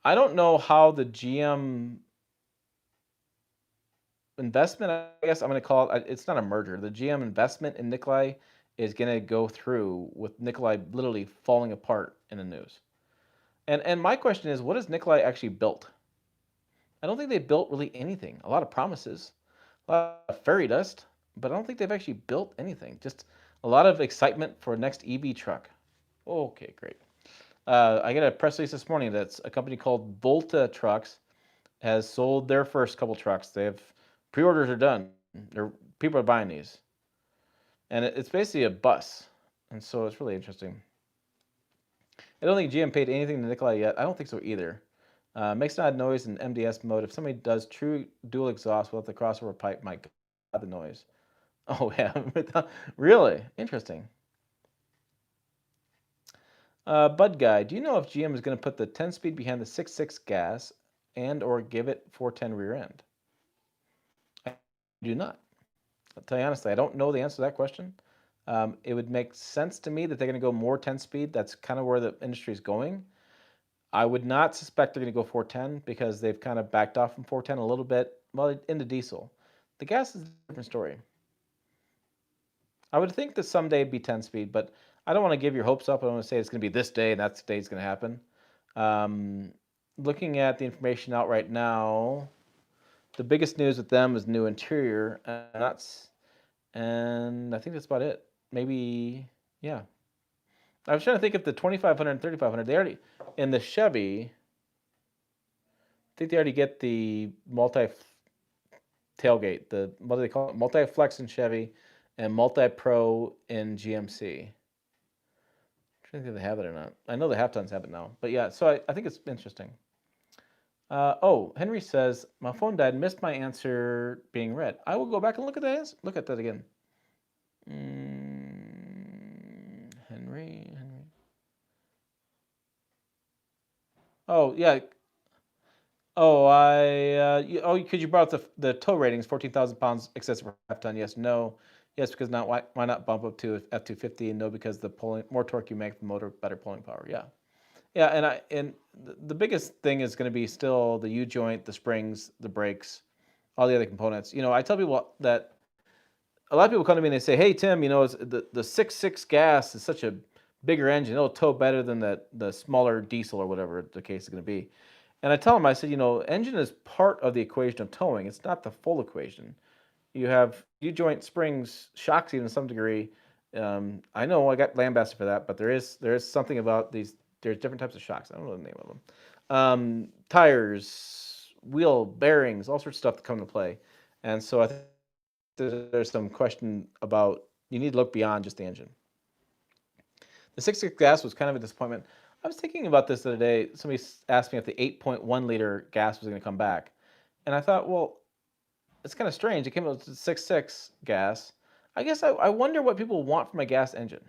I don't know how the GM investment, I guess I'm going to call it, it's not a merger. The GM investment in Nikolai is going to go through with Nikolai literally falling apart in the news. And my question is, what has Nikolai actually built? I don't think they built really anything. A lot of promises, a lot of fairy dust, but I don't think they've actually built anything. Just a lot of excitement for next EV truck. Okay, great. I got a press release this morning that's a company called Volta Trucks has sold their first couple trucks. They have pre-orders are done. People are buying these, and it's basically a bus, and so it's really interesting. I don't think GM paid anything to Nikolai yet. I don't think so either. Makes not noise in MDS mode. If somebody does true dual exhaust without the crossover pipe, might cut the noise. Oh yeah, really interesting. Bud Guy, do you know if GM is going to put the 10-speed behind the 6.6 gas and or give it 410 rear end? I do not. I'll tell you honestly, I don't know the answer to that question. It would make sense to me that they're going to go more 10-speed. That's kind of where the industry is going. I would not suspect they're going to go 410 because they've kind of backed off from 410 a little bit. Well, into diesel. The gas is a different story. I would think that someday it'd be 10-speed, but I don't want to give your hopes up. I don't want to say it's going to be this day and that's the day it's going to happen. Looking at the information out right now, the biggest news with them is new interior, and I think that's about it. Maybe, yeah. I was trying to think if the 2500 and 3500, they already, in the Chevy, I think they already get the tailgate, what do they call it? Multi-flex in Chevy and multi-pro in GMC. I'm trying to think if they have it or not. I know the half tons have it now, but yeah, so I think it's interesting. Henry says, my phone died, missed my answer being read. I will go back and look at that again. Henry. Oh, yeah. Because you brought up the tow ratings, 14,000 pounds excessive for half ton. Yes, no. Yes, because why not bump up to F250? And no, because the more torque you make, the motor better pulling power. Yeah. Yeah, and the biggest thing is going to be still the U-joint, the springs, the brakes, all the other components. I tell people that a lot of people come to me and they say, "Hey Tim, the 6.6 gas is such a bigger engine; it'll tow better than the smaller diesel or whatever the case is going to be." And I tell them, I said, engine is part of the equation of towing; it's not the full equation. You have U-joint, springs, shocks even to some degree. I know I got lambasted for that, but there is something about these. There's different types of shocks. I don't know the name of them. Tires, wheel bearings, all sorts of stuff that come into play. And so I think there's some question about, you need to look beyond just the engine. The 6.6 gas was kind of a disappointment. I was thinking about this the other day. Somebody asked me if the 8.1 liter gas was going to come back, and I thought, well, it's kind of strange. It came out with 6.6 gas. I guess I wonder what people want from a gas engine.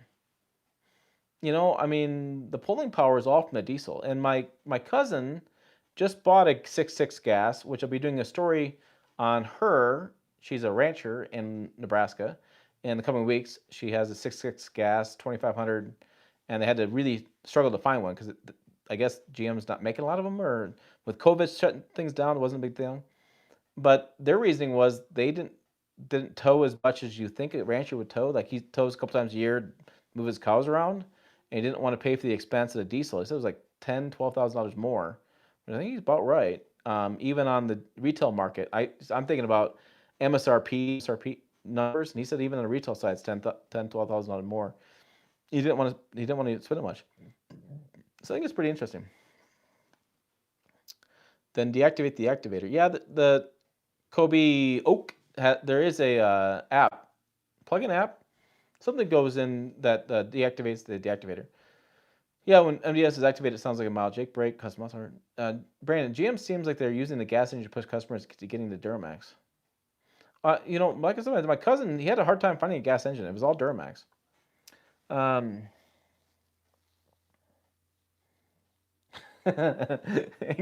You know, I mean, the pulling power is all from the diesel. And my cousin just bought a 6.6 gas, which I'll be doing a story on her. She's a rancher in Nebraska. In the coming weeks, she has a 6.6 gas, 2,500, and they had to really struggle to find one because I guess GM's not making a lot of them, or with COVID shutting things down, it wasn't a big deal. But their reasoning was they didn't tow as much as you think a rancher would tow. Like he tows a couple times a year, move his cows around, and he didn't want to pay for the expense of the diesel. He said it was like $10,000-$12,000 more. But I think he's about right. Even on the retail market, I'm thinking about MSRP numbers, and he said even on the retail side, it's $12,000 more. He didn't want to spend it much. So I think it's pretty interesting. Then deactivate the activator. Yeah, the Kobe Oak, there is a app, plug-in app. Something goes in that deactivates the deactivator. Yeah, when MDS is activated, it sounds like a mild Jake brake, custom auto. Brandon, GM seems like they're using the gas engine to push customers to getting the Duramax. You know, like I said, my cousin, he had a hard time finding a gas engine. It was all Duramax.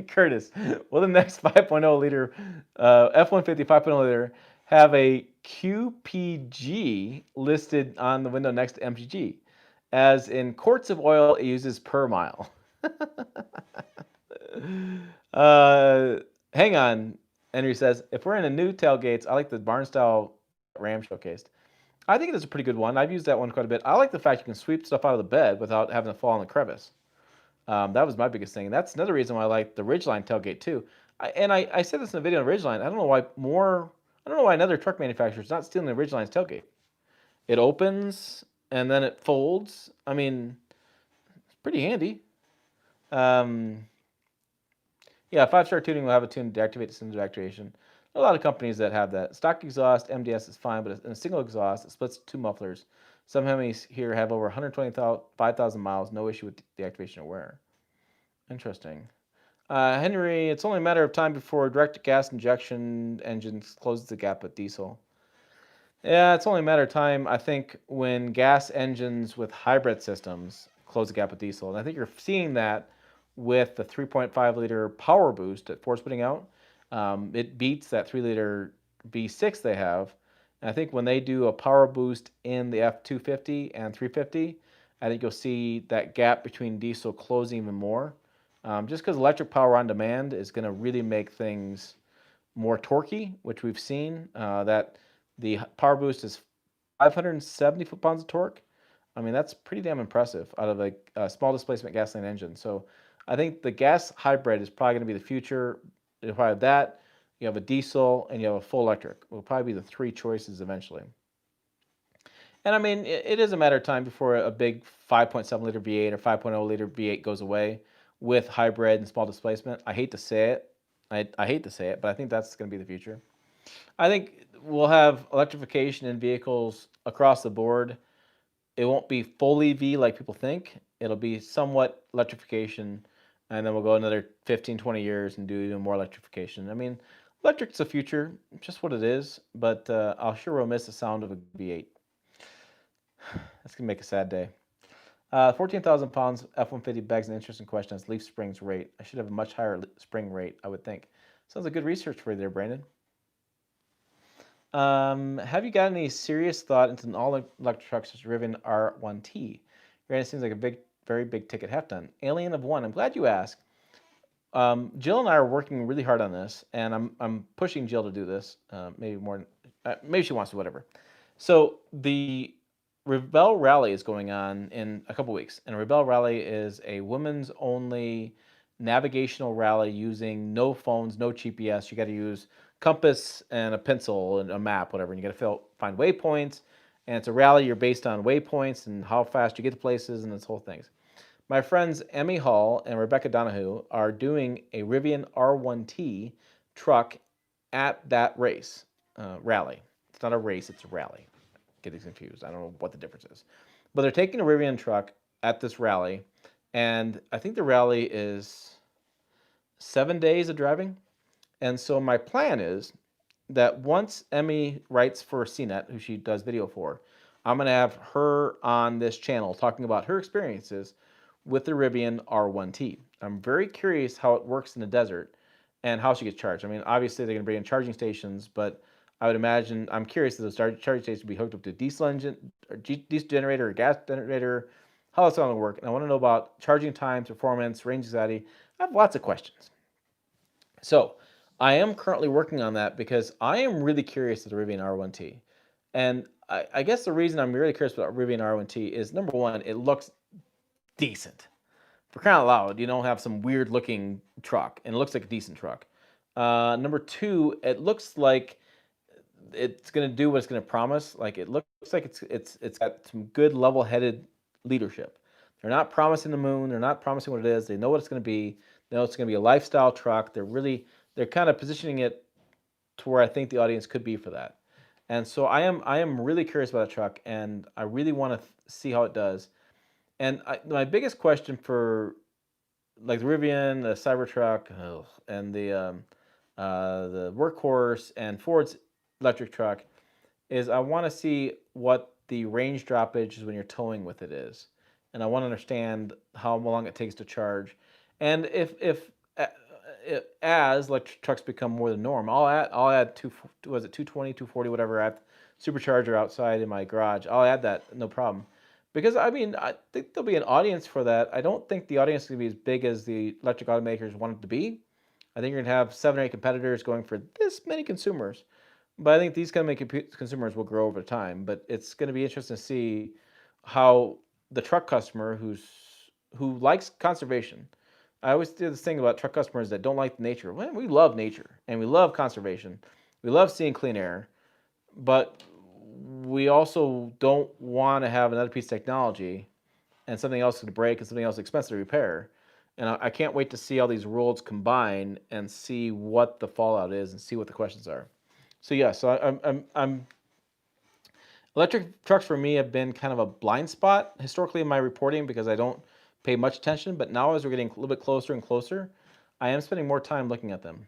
Curtis, will the next 5.0 liter F-150 5.0 liter have a QPG listed on the window next to MPG? As in quarts of oil it uses per mile. Hang on, Henry says, if we're in a new tailgates, I like the barn style Ram showcased. I think it's a pretty good one. I've used that one quite a bit. I like the fact you can sweep stuff out of the bed without having to fall in the crevice. That was my biggest thing. And that's another reason why I like the Ridgeline tailgate too. I said this in the video on Ridgeline. I don't know why another truck manufacturer is not stealing the Ridgeline's tailgate. It opens and then it folds. I mean, it's pretty handy. Yeah, 5-star tuning will have a tune to deactivate the cylinder activation. A lot of companies that have that. Stock exhaust, MDS is fine, but in a single exhaust, it splits two mufflers. Some Hemis here have over 125,000 miles, no issue with deactivation or wear. Interesting. Henry, it's only a matter of time before direct gas injection engines closes the gap with diesel. Yeah, it's only a matter of time, I think, when gas engines with hybrid systems close the gap with diesel. And I think you're seeing that with the 3.5 liter power boost that Ford's putting out. It beats that 3 liter V6 they have. And I think when they do a power boost in the F250 and 350, I think you'll see that gap between diesel closing even more. Just because electric power on demand is going to really make things more torquey, which we've seen. That the power boost is 570 foot-pounds of torque. I mean, that's pretty damn impressive out of a small displacement gasoline engine. So I think the gas hybrid is probably going to be the future. You'll probably have that, you have a diesel, and you have a full electric. Will probably be the three choices eventually. And I mean, it is a matter of time before a big 5.7 liter V8 or 5.0 liter V8 goes away with hybrid and small displacement. I hate to say it. I hate to say it, but I think that's going to be the future. I think we'll have electrification in vehicles across the board. It won't be full EV like people think. It'll be somewhat electrification, and then we'll go another 15, 20 years and do even more electrification. I mean, electric's the future, just what it is, but I'll sure will miss the sound of a V8. That's going to make a sad day. 14,000 pounds F-150 begs an interesting question as leaf springs rate. I should have a much higher spring rate, I would think. Sounds like good research for you there, Brandon. Have you got any serious thought into an all-electric truck such as Rivian R1T? Granted, it seems like a very big ticket have done. Alien of one. I'm glad you asked. Jill and I are working really hard on this, and I'm pushing Jill to do this. Maybe more. Maybe she wants to. Whatever. So the Rebel Rally is going on in a couple weeks, and Rebel Rally is a women's only navigational rally using no phones, no GPS. You got to use compass and a pencil and a map, whatever. And you got to find waypoints. And it's a rally. You're based on waypoints and how fast you get to places and this whole thing. My friends Emmy Hall and Rebecca Donahue are doing a Rivian R1T truck at that race rally. It's not a race, it's a rally. Getting confused. I don't know what the difference is. But they're taking a Rivian truck at this rally, and I think the rally is 7 days of driving. And so my plan is that once Emmy writes for CNET, who she does video for, I'm going to have her on this channel talking about her experiences with the Rivian R1T. I'm very curious how it works in the desert and how she gets charged. I mean, obviously they're going to bring in charging stations, but I would imagine, I'm curious if those charging stations will be hooked up to diesel engine, or diesel generator, or gas generator, how it's going to work. And I want to know about charging times, performance, range anxiety. I have lots of questions. So I am currently working on that because I am really curious about the Rivian R1T. And I guess the reason I'm really curious about Rivian R1T is, number one, it looks decent. For crying out loud, you don't have some weird looking truck, and it looks like a decent truck. Number two, it looks like it's going to do what it's going to promise. Like, it looks like it's got some good level-headed leadership. They're not promising the moon. They're not promising what it is. They know what it's going to be. They know it's going to be a lifestyle truck. They're kind of positioning it to where I think the audience could be for that. And so I am really curious about a truck, and I really want to see how it does. And my biggest question for, like, the Rivian, the Cybertruck, and the Workhorse and Ford's electric truck is, I want to see what the range droppage is when you're towing with it is, and I want to understand how long it takes to charge, and if as electric trucks become more the norm, I'll add 220, 240, whatever, at supercharger outside in my garage. I'll add that, no problem. Because I mean, I think there'll be an audience for that. I don't think the audience is going to be as big as the electric automakers want it to be. I think you're going to have 7 or 8 competitors going for this many consumers. But I think these kind of consumers will grow over time. But it's going to be interesting to see how the truck customer who likes conservation. I always do this thing about truck customers that don't like nature. Well, we love nature and we love conservation. We love seeing clean air, but we also don't want to have another piece of technology and something else to break and something else expensive to repair. And I can't wait to see all these worlds combine and see what the fallout is and see what the questions are. So yeah, so I'm electric trucks for me have been kind of a blind spot historically in my reporting because I don't pay much attention. But now, as we're getting a little bit closer and closer, I am spending more time looking at them.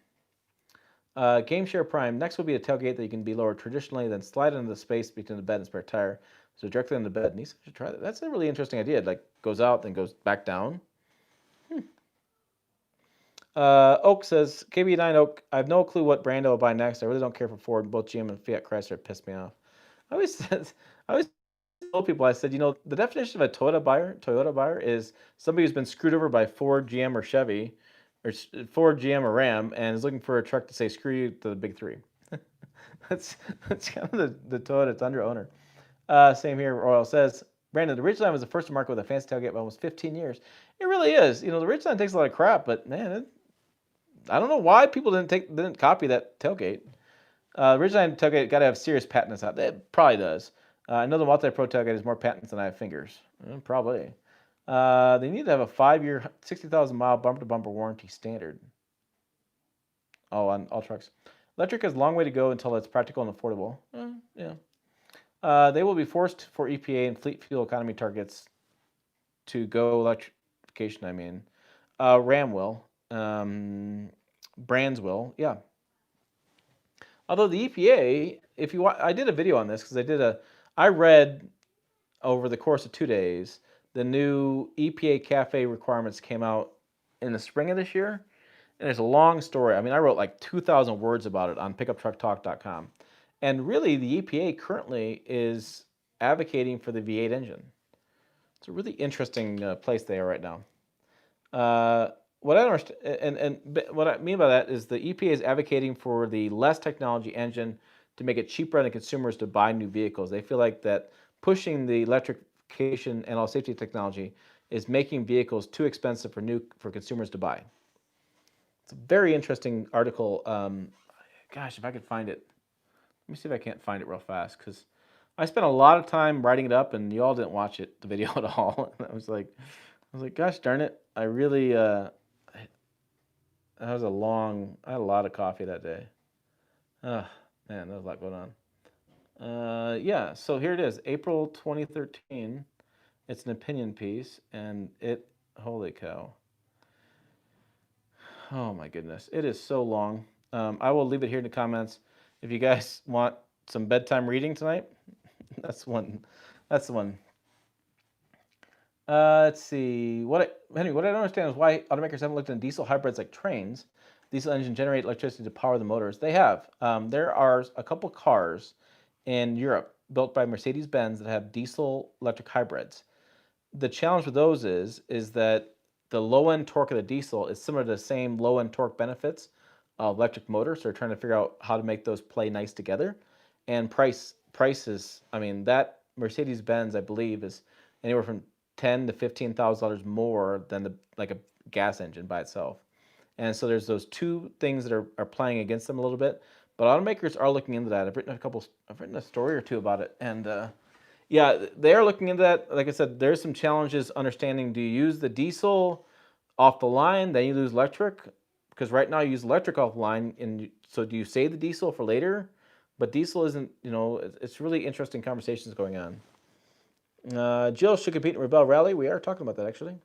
Game Share Prime. Next will be a tailgate that you can be lowered traditionally, then slide into the space between the bed and spare tire. So directly on the bed. Neat, should try that. That's a really interesting idea. It like goes out, then goes back down. Oak says, KB9 Oak, I have no clue what brand I will buy next. I really don't care for Ford. Both GM and Fiat Chrysler pissed me off. I always told people, I said, the definition of a Toyota buyer is somebody who's been screwed over by Ford, GM, or Chevy, or Ford, GM, or Ram, and is looking for a truck to say screw you to the big three. that's kind of the Toyota Tundra owner. Same here. Royal says, Brandon, the Ridgeline was the first to market with a fancy tailgate by almost 15 years. It really is. The Ridgeline takes a lot of crap, but man, I don't know why people didn't copy that tailgate. Ridgeline tailgate got to have serious patents out. It probably does. I know the Multi-Pro tailgate has more patents than I have fingers. Probably. They need to have a 5-year, 60,000-mile bumper-to-bumper warranty standard. Oh, on all trucks. Electric has a long way to go until it's practical and affordable. Yeah. They will be forced for EPA and fleet fuel economy targets to go electrification, I mean. Ram will. Brands will. Yeah. Although the EPA, I did a video on this because I read over the course of 2 days, the new EPA CAFE requirements came out in the spring of this year. And there's a long story. I mean, I wrote like 2,000 words about it on pickuptrucktalk.com. And really, the EPA currently is advocating for the V8 engine. It's a really interesting place they are right now. What I understand, and what I mean by that is the EPA is advocating for the less technology engine to make it cheaper on the consumers to buy new vehicles. They feel like that pushing the electrification and all safety technology is making vehicles too expensive for consumers to buy. It's a very interesting article. Gosh, if I could find it. Let me see if I can't find it real fast, because I spent a lot of time writing it up, and you all didn't watch the video at all. And I was like, gosh darn it! I really, I had a lot of coffee that day. Oh, man, there was a lot going on. So here it is, April 2013. It's an opinion piece, and it Holy cow. Oh my goodness. It is so long. I will leave it here in the comments. If you guys want some bedtime reading tonight, that's one. That's the one. Let's see. Henry, what I don't understand is why automakers haven't looked into diesel hybrids like trains. Diesel engines generate electricity to power the motors. They have. There are a couple cars in Europe built by Mercedes-Benz that have diesel electric hybrids. The challenge with those is that the low end torque of the diesel is similar to the same low end torque benefits of electric motors. So they're trying to figure out how to make those play nice together. And prices, I mean, that Mercedes Benz, I believe, is anywhere from $10,000 to $15,000 more than like a gas engine by itself. And so there's those two things that are playing against them a little bit. But automakers are looking into that. I've written a story or two about it, and yeah, they are looking into that. Like I said, there's some challenges understanding, do you use the diesel off the line, then you lose electric? Because right now you use electric off the line, and so do you save the diesel for later? But diesel isn't, it's really interesting conversations going on. Jill should compete in Rebel Rally. We are talking about that, actually.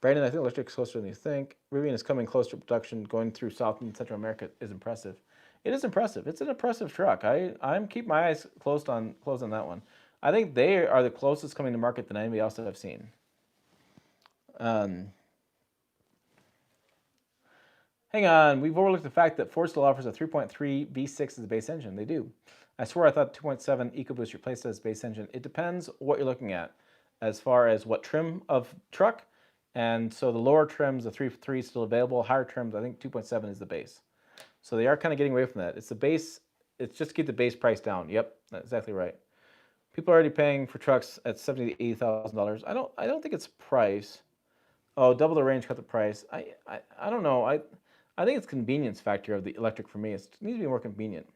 Brandon, I think electric is closer than you think. Rivian is coming close to production. Going through South and Central America is impressive. It is impressive. It's an impressive truck. I'm keep my eyes closed on that one. I think they are the closest coming to market than anybody else that I've seen. Hang on, we've overlooked the fact that Ford still offers a 3.3 V6 as a base engine. They do. I swear I thought 2.7 EcoBoost replaced it as base engine. It depends what you're looking at as far as what trim of truck. And so the lower trims, the 3.3 is still available. Higher trims, I think 2.7 is the base. So they are kind of getting away from that. It's the base. It's just to keep the base price down. Yep, that's exactly right. People are already paying for trucks at $70,000 to $80,000. I don't think it's price. Oh, double the range, cut the price. I don't know. I think it's convenience factor of the electric for me. It needs to be more convenient.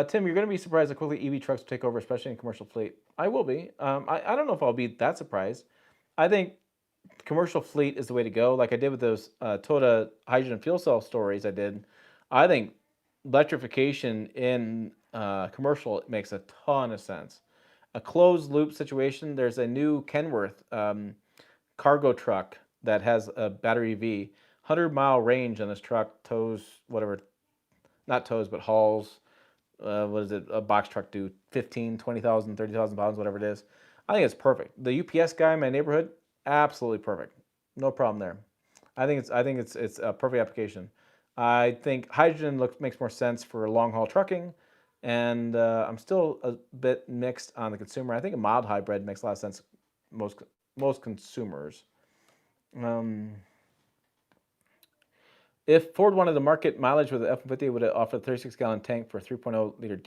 Tim, you're going to be surprised how quickly EV trucks will take over, especially in commercial fleet. I will be. I don't know if I'll be that surprised. I think commercial fleet is the way to go. Like I did with those Toyota hydrogen fuel cell stories I did. I think electrification in commercial makes a ton of sense. A closed loop situation, there's a new Kenworth cargo truck that has a battery EV. 100-mile range on this truck, tows, whatever, not tows, but hauls, what does a box truck do? 15, 20,000, 30,000 pounds, whatever it is. I think it's perfect. The UPS guy in my neighborhood, absolutely perfect. No problem there. I think it's a perfect application. I think hydrogen makes more sense for long haul trucking, and I'm still a bit mixed on the consumer. I think a mild hybrid makes a lot of sense most consumers. If Ford wanted to market mileage with the F-150, it would have offered a 36-gallon tank for a 3.0 liter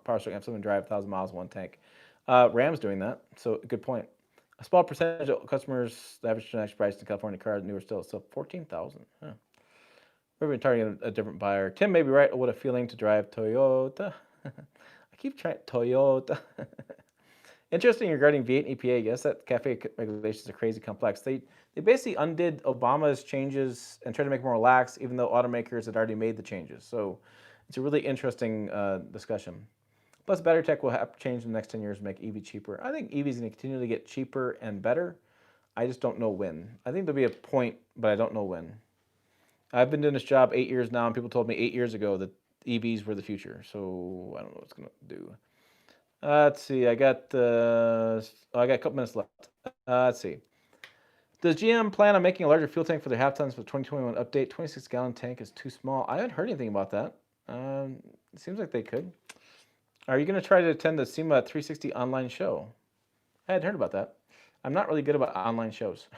power stroke F7 drive, 1,000 miles, one tank. Ram's doing that, so good point. A small percentage of customers, the average transaction price in California car, newer still, so 14,000. Huh. We've been targeting a different buyer. Tim may be right. What a feeling to drive Toyota. I keep trying Toyota. Interesting regarding V8 and EPA. Yes, that CAFE regulations are crazy complex. They basically undid Obama's changes and tried to make it more relaxed, even though automakers had already made the changes. So it's a really interesting discussion. Plus, battery tech will have to change in the next 10 years to make EV cheaper. I think EV is going to continue to get cheaper and better. I just don't know when. I think there'll be a point, but I don't know when. I've been doing this job 8 years now, and people told me 8 years ago that EVs were the future. So I don't know what it's going to do. Let's see. I got a couple minutes left. Let's see. Does GM plan on making a larger fuel tank for their half tons for the 2021 update? 26-gallon tank is too small. I haven't heard anything about that. It seems like they could. Are you going to try to attend the SEMA 360 online show? I hadn't heard about that. I'm not really good about online shows.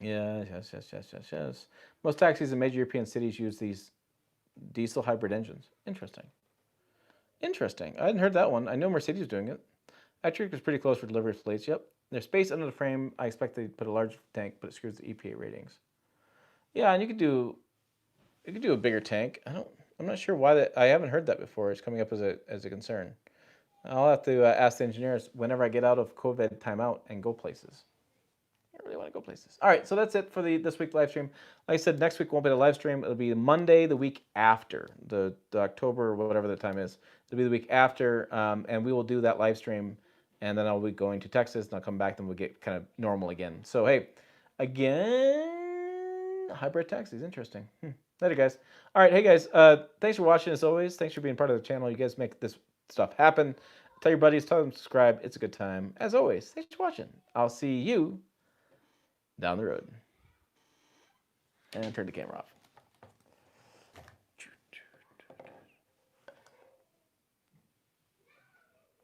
Yes. Most taxis in major European cities use these diesel hybrid engines. Interesting. I hadn't heard that one. I know Mercedes is doing it. Electric is pretty close for delivery fleets. Yep. There's space under the frame. I expect they put a large tank, but it screws the EPA ratings. Yeah, and you could do a bigger tank. I'm not sure why that. I haven't heard that before. It's coming up as a concern. I'll have to ask the engineers whenever I get out of COVID timeout and go places. I really want to go places. All right, so that's it for this week live stream. Like I said, next week won't be the live stream. It'll be Monday the week after, the October, whatever the time is. It'll be the week after, and we will do that live stream and then I'll be going to Texas, and I'll come back, then we'll get kind of normal again. So, hey, again, hybrid taxis, interesting. Later, guys. All right, hey, guys, thanks for watching, as always. Thanks for being part of the channel. You guys make this stuff happen. Tell your buddies, tell them to subscribe. It's a good time. As always, thanks for watching. I'll see you down the road. And turn the camera off.